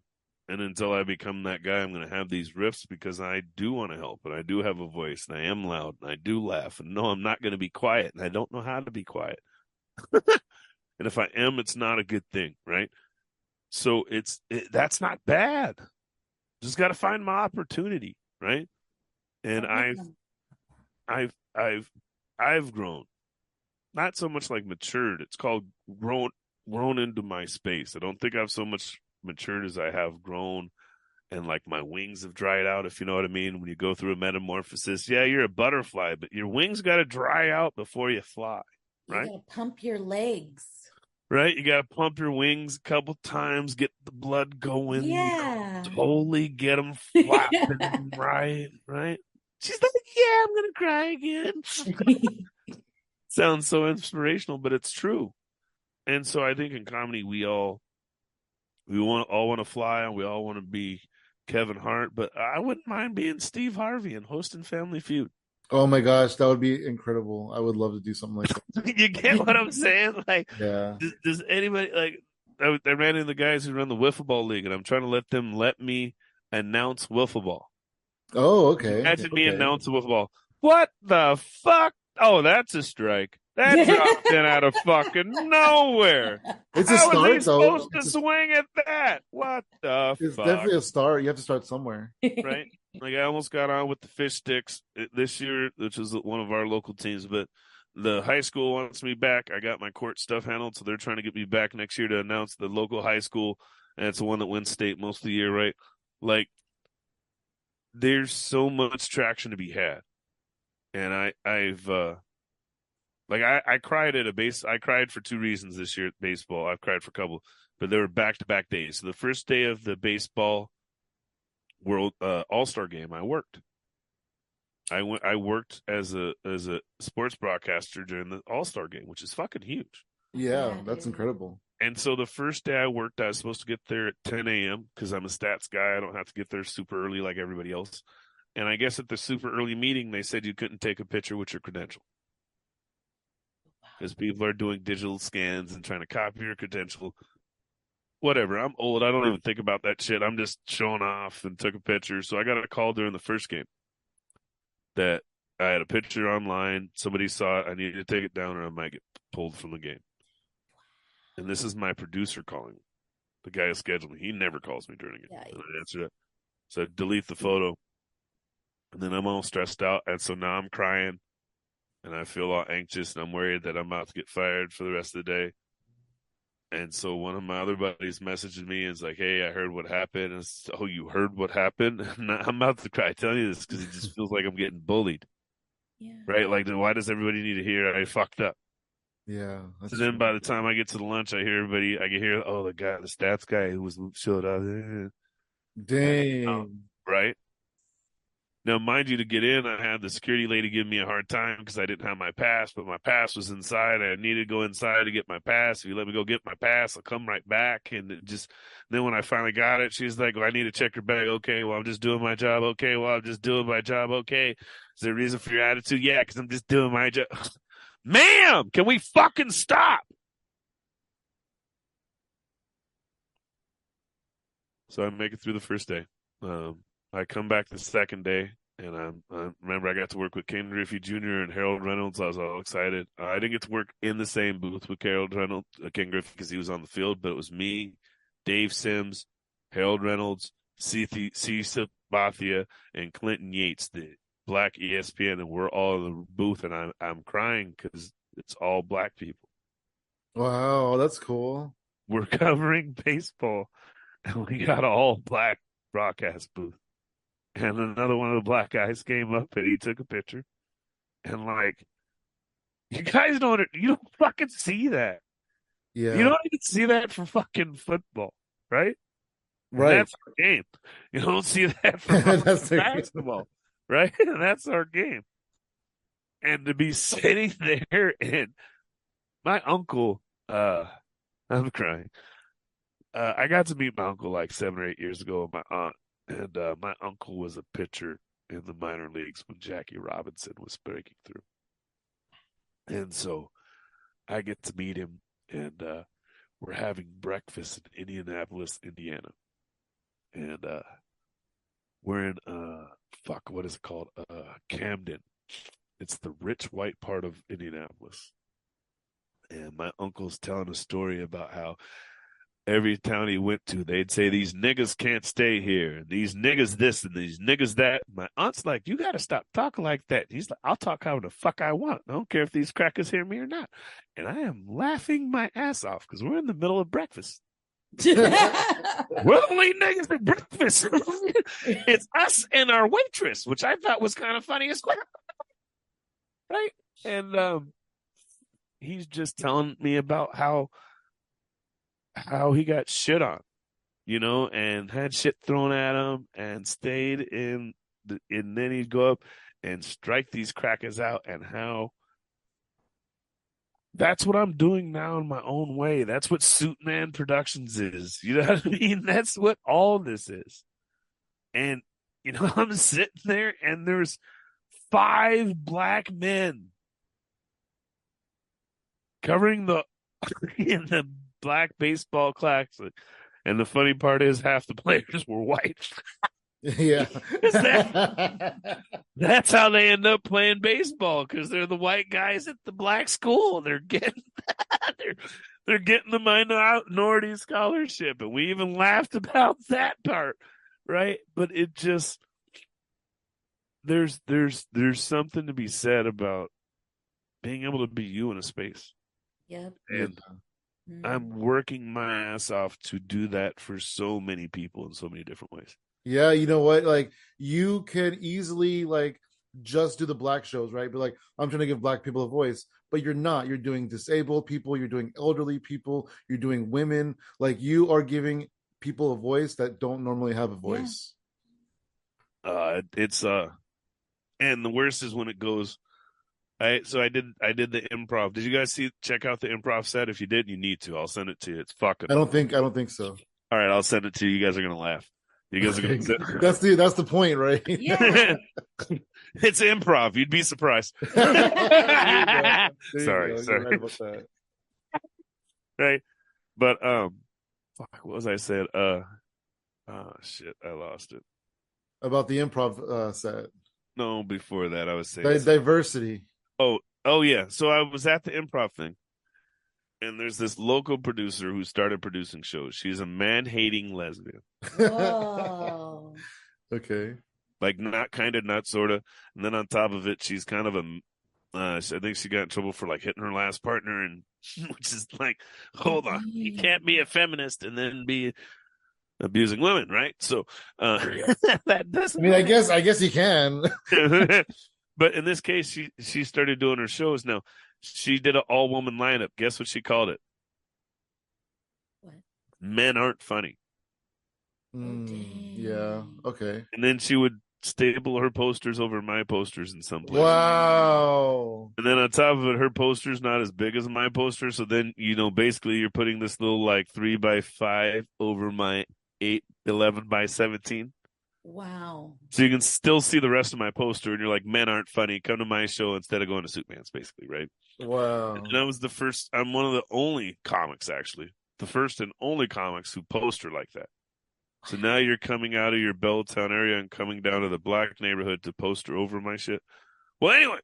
Speaker 3: And until I become that guy, I'm going to have these riffs because I do want to help and I do have a voice and I am loud and I do laugh. And no, I'm not going to be quiet and I don't know how to be quiet. And if I am, it's not a good thing, right? So that's not bad. Just got to find my opportunity, right? And I've, I've, I've grown. Not so much like matured. It's called grown into my space. I don't think I've so much matured as I have grown, and like my wings have dried out, if you know what I mean. When you go through a metamorphosis, yeah, you're a butterfly, but your wings got to dry out before you fly, right?
Speaker 2: You gotta pump your legs.
Speaker 3: Right? You got to pump your wings a couple times, get the blood going,
Speaker 2: Yeah.
Speaker 3: totally get them flapping, right? Right? She's like, yeah, I'm going to cry again. Sounds so inspirational, but it's true. And so I think in comedy, we all want to fly and we all want to be Kevin Hart, but I wouldn't mind being Steve Harvey and hosting Family Feud.
Speaker 1: Oh my gosh, that would be incredible. I would love to do something like that.
Speaker 3: You get what I'm saying? Like,
Speaker 1: Yeah.
Speaker 3: does anybody like? I ran into the guys who run the wiffle ball league, and I'm trying to let them let me announce wiffle ball.
Speaker 1: Oh, okay.
Speaker 3: Imagine me
Speaker 1: Okay.
Speaker 3: announcing wiffle ball. What the fuck? Oh, that's a strike. That dropped in out of fucking nowhere.
Speaker 1: It's a
Speaker 3: How was he
Speaker 1: start, though.
Speaker 3: supposed to swing at that? What the
Speaker 1: It's
Speaker 3: fuck?
Speaker 1: definitely a start. You have to start somewhere.
Speaker 3: Right? Like I almost got on with the fish sticks this year, which is one of our local teams, but the high school wants me back. I got my court stuff handled, so they're trying to get me back next year to announce the local high school, and it's the one that wins state most of the year, right? Like there's so much traction to be had. And I cried at a base. I cried for 2 reasons this year at baseball. I've cried for a couple, but they were back-to-back days. So the first day of the baseball World All-Star game, I worked. I worked as a sports broadcaster during the All-Star game, which is fucking huge.
Speaker 1: Yeah, that's incredible.
Speaker 3: And so the first day I worked, I was supposed to get there at 10 a.m. because I'm a stats guy. I don't have to get there super early like everybody else. And I guess at the super early meeting, they said you couldn't take a picture with your credential because people are doing digital scans and trying to copy your credential. Whatever. I'm old. I don't even think about that shit. I'm just showing off and took a picture. So I got a call during the first game that I had a picture online. Somebody saw it. I needed to take it down or I might get pulled from the game. And this is my producer calling. The guy who scheduled me. He never calls me during it. And I answered it. So I delete the photo. And then I'm all stressed out. And so now I'm crying. And I feel all anxious. And I'm worried that I'm about to get fired for the rest of the day. And so one of my other buddies messaged me and is like, hey, I heard what happened. And it's, oh, you heard what happened? And I'm about to cry telling you this because it just feels like I'm getting bullied. Yeah. Right? Like, why does everybody need to hear I fucked up?
Speaker 1: Yeah.
Speaker 3: So then by the time I get to the lunch, I can hear, oh, the stats guy who showed up.
Speaker 1: Dang.
Speaker 3: Right? Now, mind you, to get in, I had the security lady give me a hard time because I didn't have my pass, but my pass was inside. I needed to go inside to get my pass. If you let me go get my pass, I'll come right back. And then when I finally got it, she's like, well, I need to check your bag. Okay, well, I'm just doing my job. Okay, well, I'm just doing my job. Okay. Is there a reason for your attitude? Yeah, because I'm just doing my job. Ma'am, can we fucking stop? So I make it through the first day. I come back the second day, and I remember I got to work with Ken Griffey Jr. and Harold Reynolds. I was all excited. I didn't get to work in the same booth with Ken Griffey, because he was on the field, but it was me, Dave Sims, Harold Reynolds, C. Sabathia, and Clinton Yates, the black ESPN, and we're all in the booth, and I'm crying because it's all black people.
Speaker 1: Wow, that's cool.
Speaker 3: We're covering baseball, and we got an all black broadcast booth. And another one of the black guys came up and he took a picture. And like, you guys don't fucking see that.
Speaker 1: Yeah.
Speaker 3: You don't even see that for fucking football, right?
Speaker 1: Right.
Speaker 3: And that's our game. You don't see that for basketball, right? And that's our game. And to be sitting there and my uncle, I'm crying. I got to meet my uncle like 7 or 8 years ago with my aunt. And my uncle was a pitcher in the minor leagues when Jackie Robinson was breaking through. And so I get to meet him, and we're having breakfast in Indianapolis, Indiana. And we're in, what is it called? Camden. It's the rich white part of Indianapolis. And my uncle's telling a story about how every town he went to, they'd say, these niggas can't stay here. And these niggas this and these niggas that. My aunt's like, you got to stop talking like that. He's like, I'll talk however the fuck I want. I don't care if these crackers hear me or not. And I am laughing my ass off because we're in the middle of breakfast. We're the only niggas at breakfast. It's us and our waitress, which I thought was kind of funny as well. Right? And he's just telling me about how he got shit on, and had shit thrown at him and stayed and then he'd go up and strike these crackers out, and how that's what I'm doing now in my own way. That's what Suitman Productions is. You know what I mean? That's what all this is. And, I'm sitting there and there's 5 black men covering in the black baseball classic. And the funny part is half the players were white.
Speaker 1: Yeah.
Speaker 3: That's how they end up playing baseball, because they're the white guys at the black school. They're getting they're getting the minority scholarship, and we even laughed about that part, right? But it just there's something to be said about being able to be you in a space.
Speaker 2: Yep.
Speaker 3: And I'm working my ass off to do that for so many people in so many different ways.
Speaker 1: Yeah, you know what? Like, you can easily like just do the black shows, right? But like, I'm trying to give black people a voice, but you're not. You're doing disabled people, you're doing elderly people, you're doing women. Like, you are giving people a voice that don't normally have a voice.
Speaker 3: It's and the worst is when it goes. I did the improv. Did you guys check out the improv set? If you did, you need to. I'll send it to you. It's fucking.
Speaker 1: I don't think so.
Speaker 3: All right, I'll send it to you. You guys are gonna laugh. You guys are gonna.
Speaker 1: That's the point, right?
Speaker 2: Yeah.
Speaker 3: It's improv. You'd be surprised.
Speaker 1: Sorry.
Speaker 3: Sorry.
Speaker 1: Right about that.
Speaker 3: Right, but fuck, what was I saying? Shit, I lost it.
Speaker 1: About the improv set.
Speaker 3: No, before that, I was saying
Speaker 1: diversity.
Speaker 3: Oh yeah. So I was at the improv thing, and there's this local producer who started producing shows. She's a man-hating lesbian.
Speaker 2: Whoa.
Speaker 1: Okay.
Speaker 3: Like, not kind of, not sort of. And then on top of it, she's kind of I think she got in trouble for like hitting her last partner, and which is like, hold on, you can't be a feminist and then be abusing women, right? So that doesn't.
Speaker 1: I mean, I guess you can.
Speaker 3: But in this case, she started doing her shows. Now, she did an all-woman lineup. Guess what she called it?
Speaker 2: What?
Speaker 3: Men Aren't Funny.
Speaker 1: Yeah. Okay.
Speaker 3: And then she would staple her posters over my posters in some places.
Speaker 1: Wow.
Speaker 3: And then on top of it, her poster's not as big as my poster. So then, basically you're putting this little like 3x5 over my 8-11x17.
Speaker 2: Wow.
Speaker 3: So you can still see the rest of my poster, and you're like, men aren't funny. Come to my show instead of going to Suitman's, basically, right?
Speaker 1: Wow.
Speaker 3: And I was I'm one of the only comics, actually. The first and only comics who poster like that. So now you're coming out of your Belltown area and coming down to the black neighborhood to poster over my shit. Well, anyways,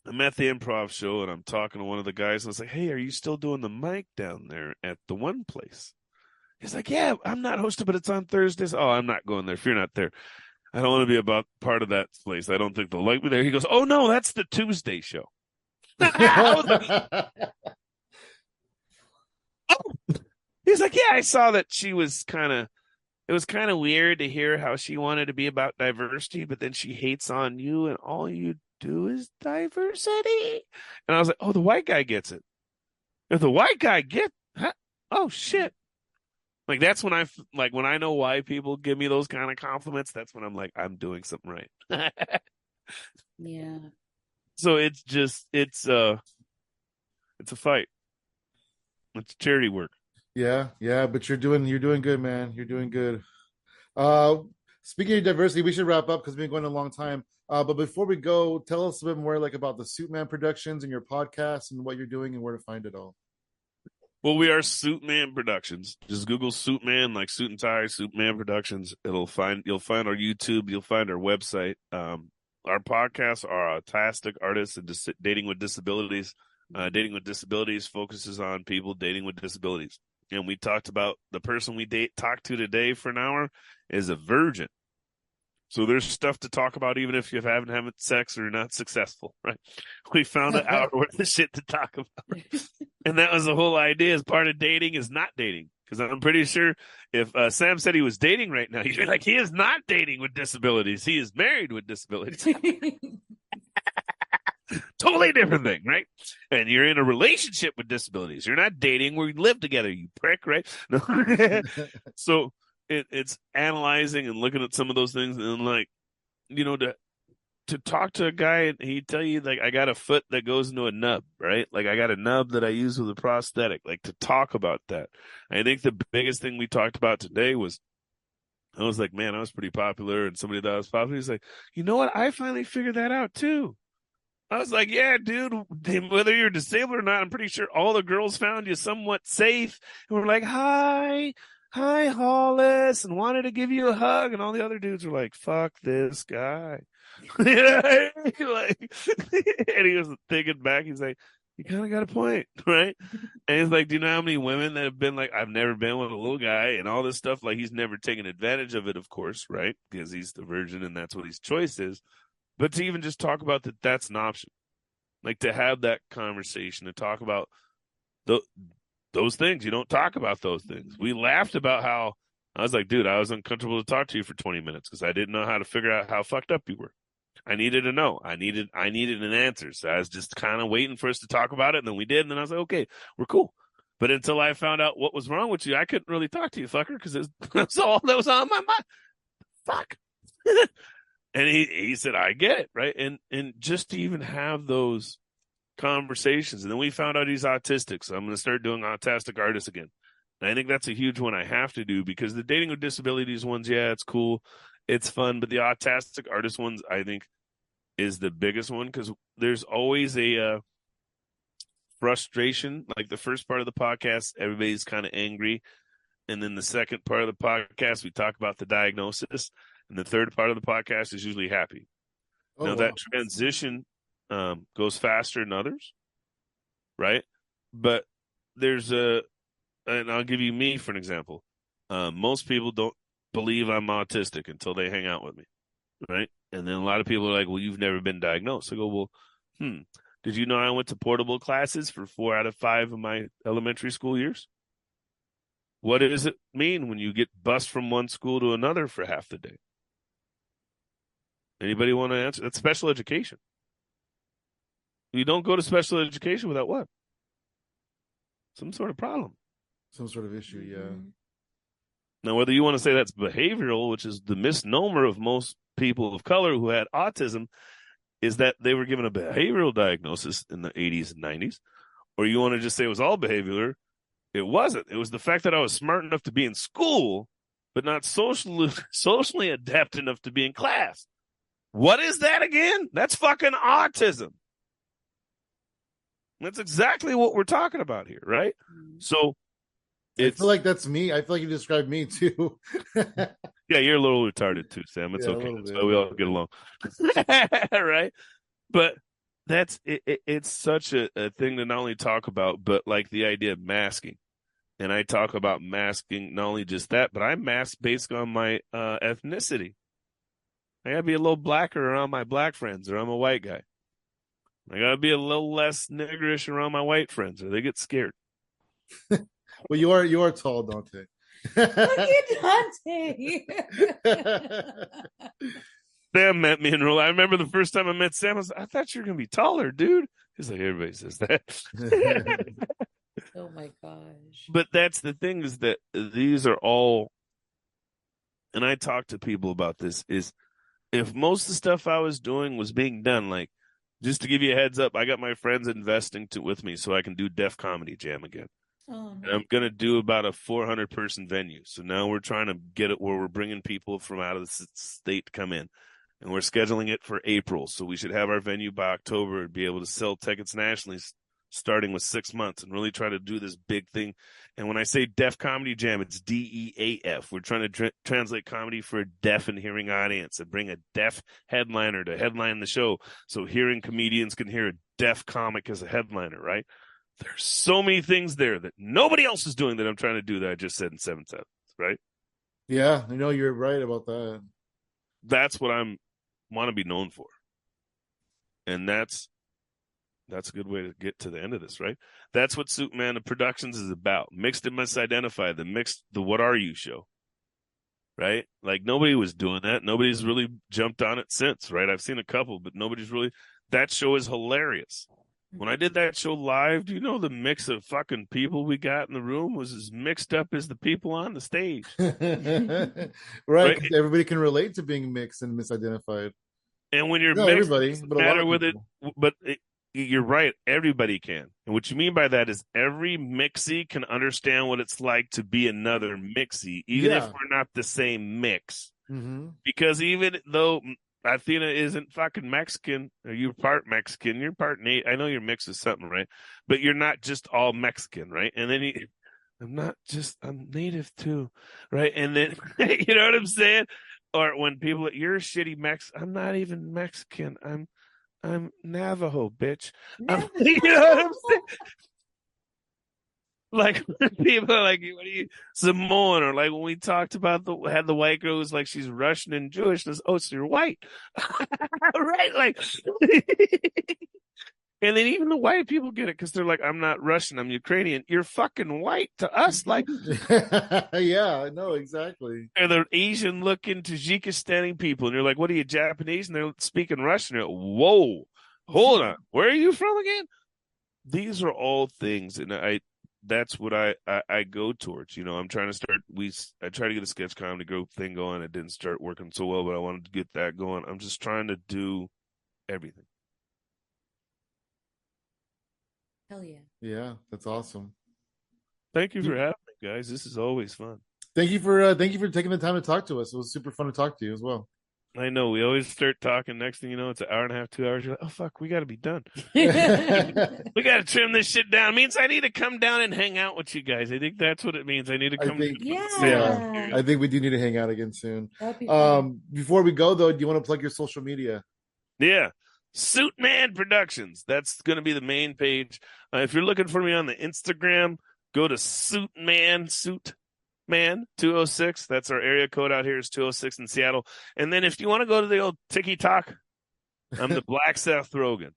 Speaker 3: I'm at the improv show, and I'm talking to one of the guys, and I was like, hey, are you still doing the mic down there at the one place? He's like, yeah, I'm not hosting, but it's on Thursdays. Oh, I'm not going there if you're not there. I don't want to be about part of that place. I don't think they'll like me there. He goes, oh, no, that's the Tuesday show. Oh. He's like, yeah, I saw that she was it was kind of weird to hear how she wanted to be about diversity, but then she hates on you, and all you do is diversity. And I was like, oh, the white guy gets it. If the white guy oh, shit. Like, that's when when I know why people give me those kind of compliments, that's when I'm like, I'm doing something right.
Speaker 2: Yeah.
Speaker 3: So it's a fight. It's charity work.
Speaker 1: Yeah, but you're doing good, man. You're doing good. Speaking of diversity, we should wrap up because we've been going a long time. But before we go, tell us a bit more like about the Suitman Productions and your podcast and what you're doing and where to find it all.
Speaker 3: Well, we are Suitman Productions. Just Google Suitman, like suit and tie, Suitman Productions. You'll find our YouTube. You'll find our website. Our podcasts are Autistic Artists and Dating with Disabilities. Dating with Disabilities focuses on people dating with disabilities. And we talked about the person we talked to today for an hour is a virgin. So there's stuff to talk about even if you haven't had sex or you're not successful, right? We found an hour worth of shit to talk about. And that was the whole idea, is part of dating is not dating. Because I'm pretty sure if Sam said he was dating right now, you'd be like, he is not dating with disabilities. He is married with disabilities. Totally different thing, right? And you're in a relationship with disabilities. You're not dating where you live together, you prick, right? No. So it's analyzing and looking at some of those things, and like, to talk to a guy and he'd tell you, like, I got a foot that goes into a nub, right? Like, I got a nub that I use with a prosthetic. Like, to talk about that. I think the biggest thing we talked about today was I was like, man, I was pretty popular, and somebody thought I was popular. He's like, you know what? I finally figured that out too. I was like, yeah, dude, whether you're disabled or not, I'm pretty sure all the girls found you somewhat safe. And we're like, hi, Hollis, and wanted to give you a hug. And all the other dudes were like, fuck this guy. Like, and he was thinking back, he's like, you kind of got a point, right? And he's like, do you know how many women that have been like, I've never been with a little guy and all this stuff? Like, he's never taken advantage of it, of course, right? Because he's the virgin and that's what his choice is. But to even just talk about that, that's an option. Like, to have that conversation, to talk about those things. You don't talk about those things. We laughed about how, I was like, dude, I was uncomfortable to talk to you for 20 minutes because I didn't know how to figure out how fucked up you were. I needed to know. I needed an answer. So I was just kind of waiting for us to talk about it. And then we did. And then I was like, okay, we're cool. But until I found out what was wrong with you, I couldn't really talk to you, fucker, because that's all that was on my mind. Fuck. And he said, I get it, right? And just to even have those conversations. And then we found out he's autistic. So I'm going to start doing autistic artists again. And I think that's a huge one I have to do, because the dating with disabilities ones, yeah, it's cool. It's fun. But the autistic artist ones, I think, is the biggest one, because there's always a frustration. Like, the first part of the podcast, everybody's kind of angry. And then the second part of the podcast, we talk about the diagnosis. And the third part of the podcast is usually happy. Now, that transition goes faster than others, right? But there's and I'll give you me for an example. Most people don't believe I'm autistic until they hang out with me, right? And then a lot of people are like, well, you've never been diagnosed. I go, well, did you know I went to portable classes for 4 out of 5 of my elementary school years? What does it mean when you get bused from one school to another for half the day? Anybody want to answer? That's special education. You don't go to special education without what? Some sort of problem.
Speaker 1: Some sort of issue, yeah.
Speaker 3: Now, whether you want to say that's behavioral, which is the misnomer of most people of color who had autism, is that they were given a behavioral diagnosis in the 80s and 90s, or you want to just say it was all behavioral, it wasn't. It was the fact that I was smart enough to be in school, but not socially adept enough to be in class. What is that again? That's fucking autism. That's exactly what we're talking about here, right? So
Speaker 1: I feel like that's me. I feel like you described me too.
Speaker 3: Yeah, you're a little retarded too, Sam. It's okay. That's why we all get along. Right? But that's it, it's such a thing to not only talk about, but like the idea of masking. And I talk about masking, not only just that, but I mask based on my ethnicity. I gotta be a little blacker around my black friends, or I'm a white guy. I gotta be a little less niggerish around my white friends, or they get scared.
Speaker 1: Well, you are tall, Duante.
Speaker 2: Look at Duante.
Speaker 3: Sam met me in real life. I remember the first time I met Sam, I thought you were gonna be taller, dude. He's like, everybody says that.
Speaker 2: Oh my gosh.
Speaker 3: But that's the thing, is that these are all, and I talk to people about this, is if most of the stuff I was doing was being done, like, just to give you a heads up, I got my friends investing with me so I can do Def Comedy Jam again.
Speaker 2: Oh, no.
Speaker 3: And I'm going to do about a 400-person venue. So now we're trying to get it where we're bringing people from out of the state to come in. And we're scheduling it for April. So we should have our venue by October and be able to sell tickets nationally, starting with 6 months, and really try to do this big thing. And when I say Deaf Comedy Jam, it's DEAF. We're trying to translate comedy for a deaf and hearing audience and bring a deaf headliner to headline the show so hearing comedians can hear a deaf comic as a headliner, right? There's so many things there that nobody else is doing that I'm trying to do that I just said in 7 seconds, right?
Speaker 1: Yeah, I know you're right about that.
Speaker 3: That's what I'm want to be known for. And that's a good way to get to the end of this, right? That's what Suitman the Productions is about. Mixed and Misidentified, the What Are You show, right? Like, nobody was doing that. Nobody's really jumped on it since, right? I've seen a couple, but nobody's really. That show is hilarious. When I did that show live, do you know the mix of fucking people we got in the room was as mixed up as the people on the stage?
Speaker 1: Right? Everybody can relate to being mixed and misidentified.
Speaker 3: And when you're
Speaker 1: not
Speaker 3: mixed,
Speaker 1: everybody, but a lot of
Speaker 3: with
Speaker 1: people.
Speaker 3: it, but you're right. Everybody can. And what you mean by that is every mixie can understand what it's like to be another mixie, even if we're not the same mix.
Speaker 1: Mm-hmm.
Speaker 3: Because even though Athena isn't fucking Mexican, or you're part Mexican, you're part Native. I know you're mixed with something, right? But you're not just all Mexican, right? And then I'm Native too, right? And then, you know what I'm saying? Or when people, you're a shitty I'm not even Mexican. I'm Navajo, bitch. You know what I'm saying? Like when people are like, what are you, Samoan? Or like when we talked about had the white girl who's like, she's Russian and Jewish. And oh, so you're white. Right? Like, and then even the white people get it because they're like, I'm not Russian, I'm Ukrainian. You're fucking white to us. Like,
Speaker 1: yeah, I know exactly.
Speaker 3: Or the Asian looking Tajikistani people, and you're like, what are you, Japanese? And they're speaking Russian. You're like, whoa, hold on. Where are you from again? These are all things, and that's what I go towards. You know, I'm trying to start. I tried to get a sketch comedy group thing going. It didn't start working so well, but I wanted to get that going. I'm just trying to do everything.
Speaker 2: Hell yeah.
Speaker 1: Yeah, that's awesome.
Speaker 3: Thank you for having me, guys. This is always fun.
Speaker 1: Thank you for taking the time to talk to us. It was super fun to talk to you as well.
Speaker 3: I know we always start talking. Next thing you know, it's an hour and a half, 2 hours. You're like, oh fuck, we got to be done. We got to trim this shit down. It means I need to come down and hang out with you guys. I think that's what it means. I need to come.
Speaker 1: I think we do need to hang out again soon.
Speaker 2: Be
Speaker 1: before we go though, do you want to plug your social media?
Speaker 3: Yeah. Suitman Productions. That's going to be the main page. If you're looking for me on the Instagram, go to Suitman 206. That's our area code out here is 206 in Seattle. And then if you want to go to the old TikTok, I'm the Black Seth Rogen.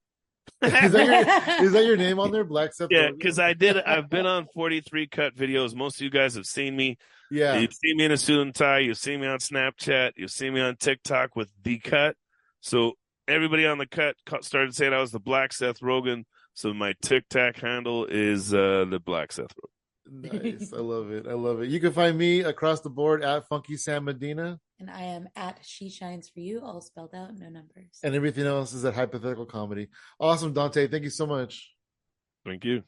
Speaker 1: Is that your name on there, Black Seth?
Speaker 3: Yeah, because I've been on 43 Cut videos. Most of you guys have seen me.
Speaker 1: Yeah.
Speaker 3: You've seen me in a suit and tie. You've seen me on Snapchat. You've seen me on TikTok with The Cut. So everybody on The Cut started saying I was the Black Seth Rogen. So my TikTok handle is the Black Seth Rogen.
Speaker 1: Nice. I love it. You can find me across the board at Funky Sam Medina.
Speaker 2: And I am at She Shines For You, all spelled out, no numbers.
Speaker 1: And everything else is at Hypothetical Comedy. Awesome, Duante. Thank you so much.
Speaker 3: Thank you.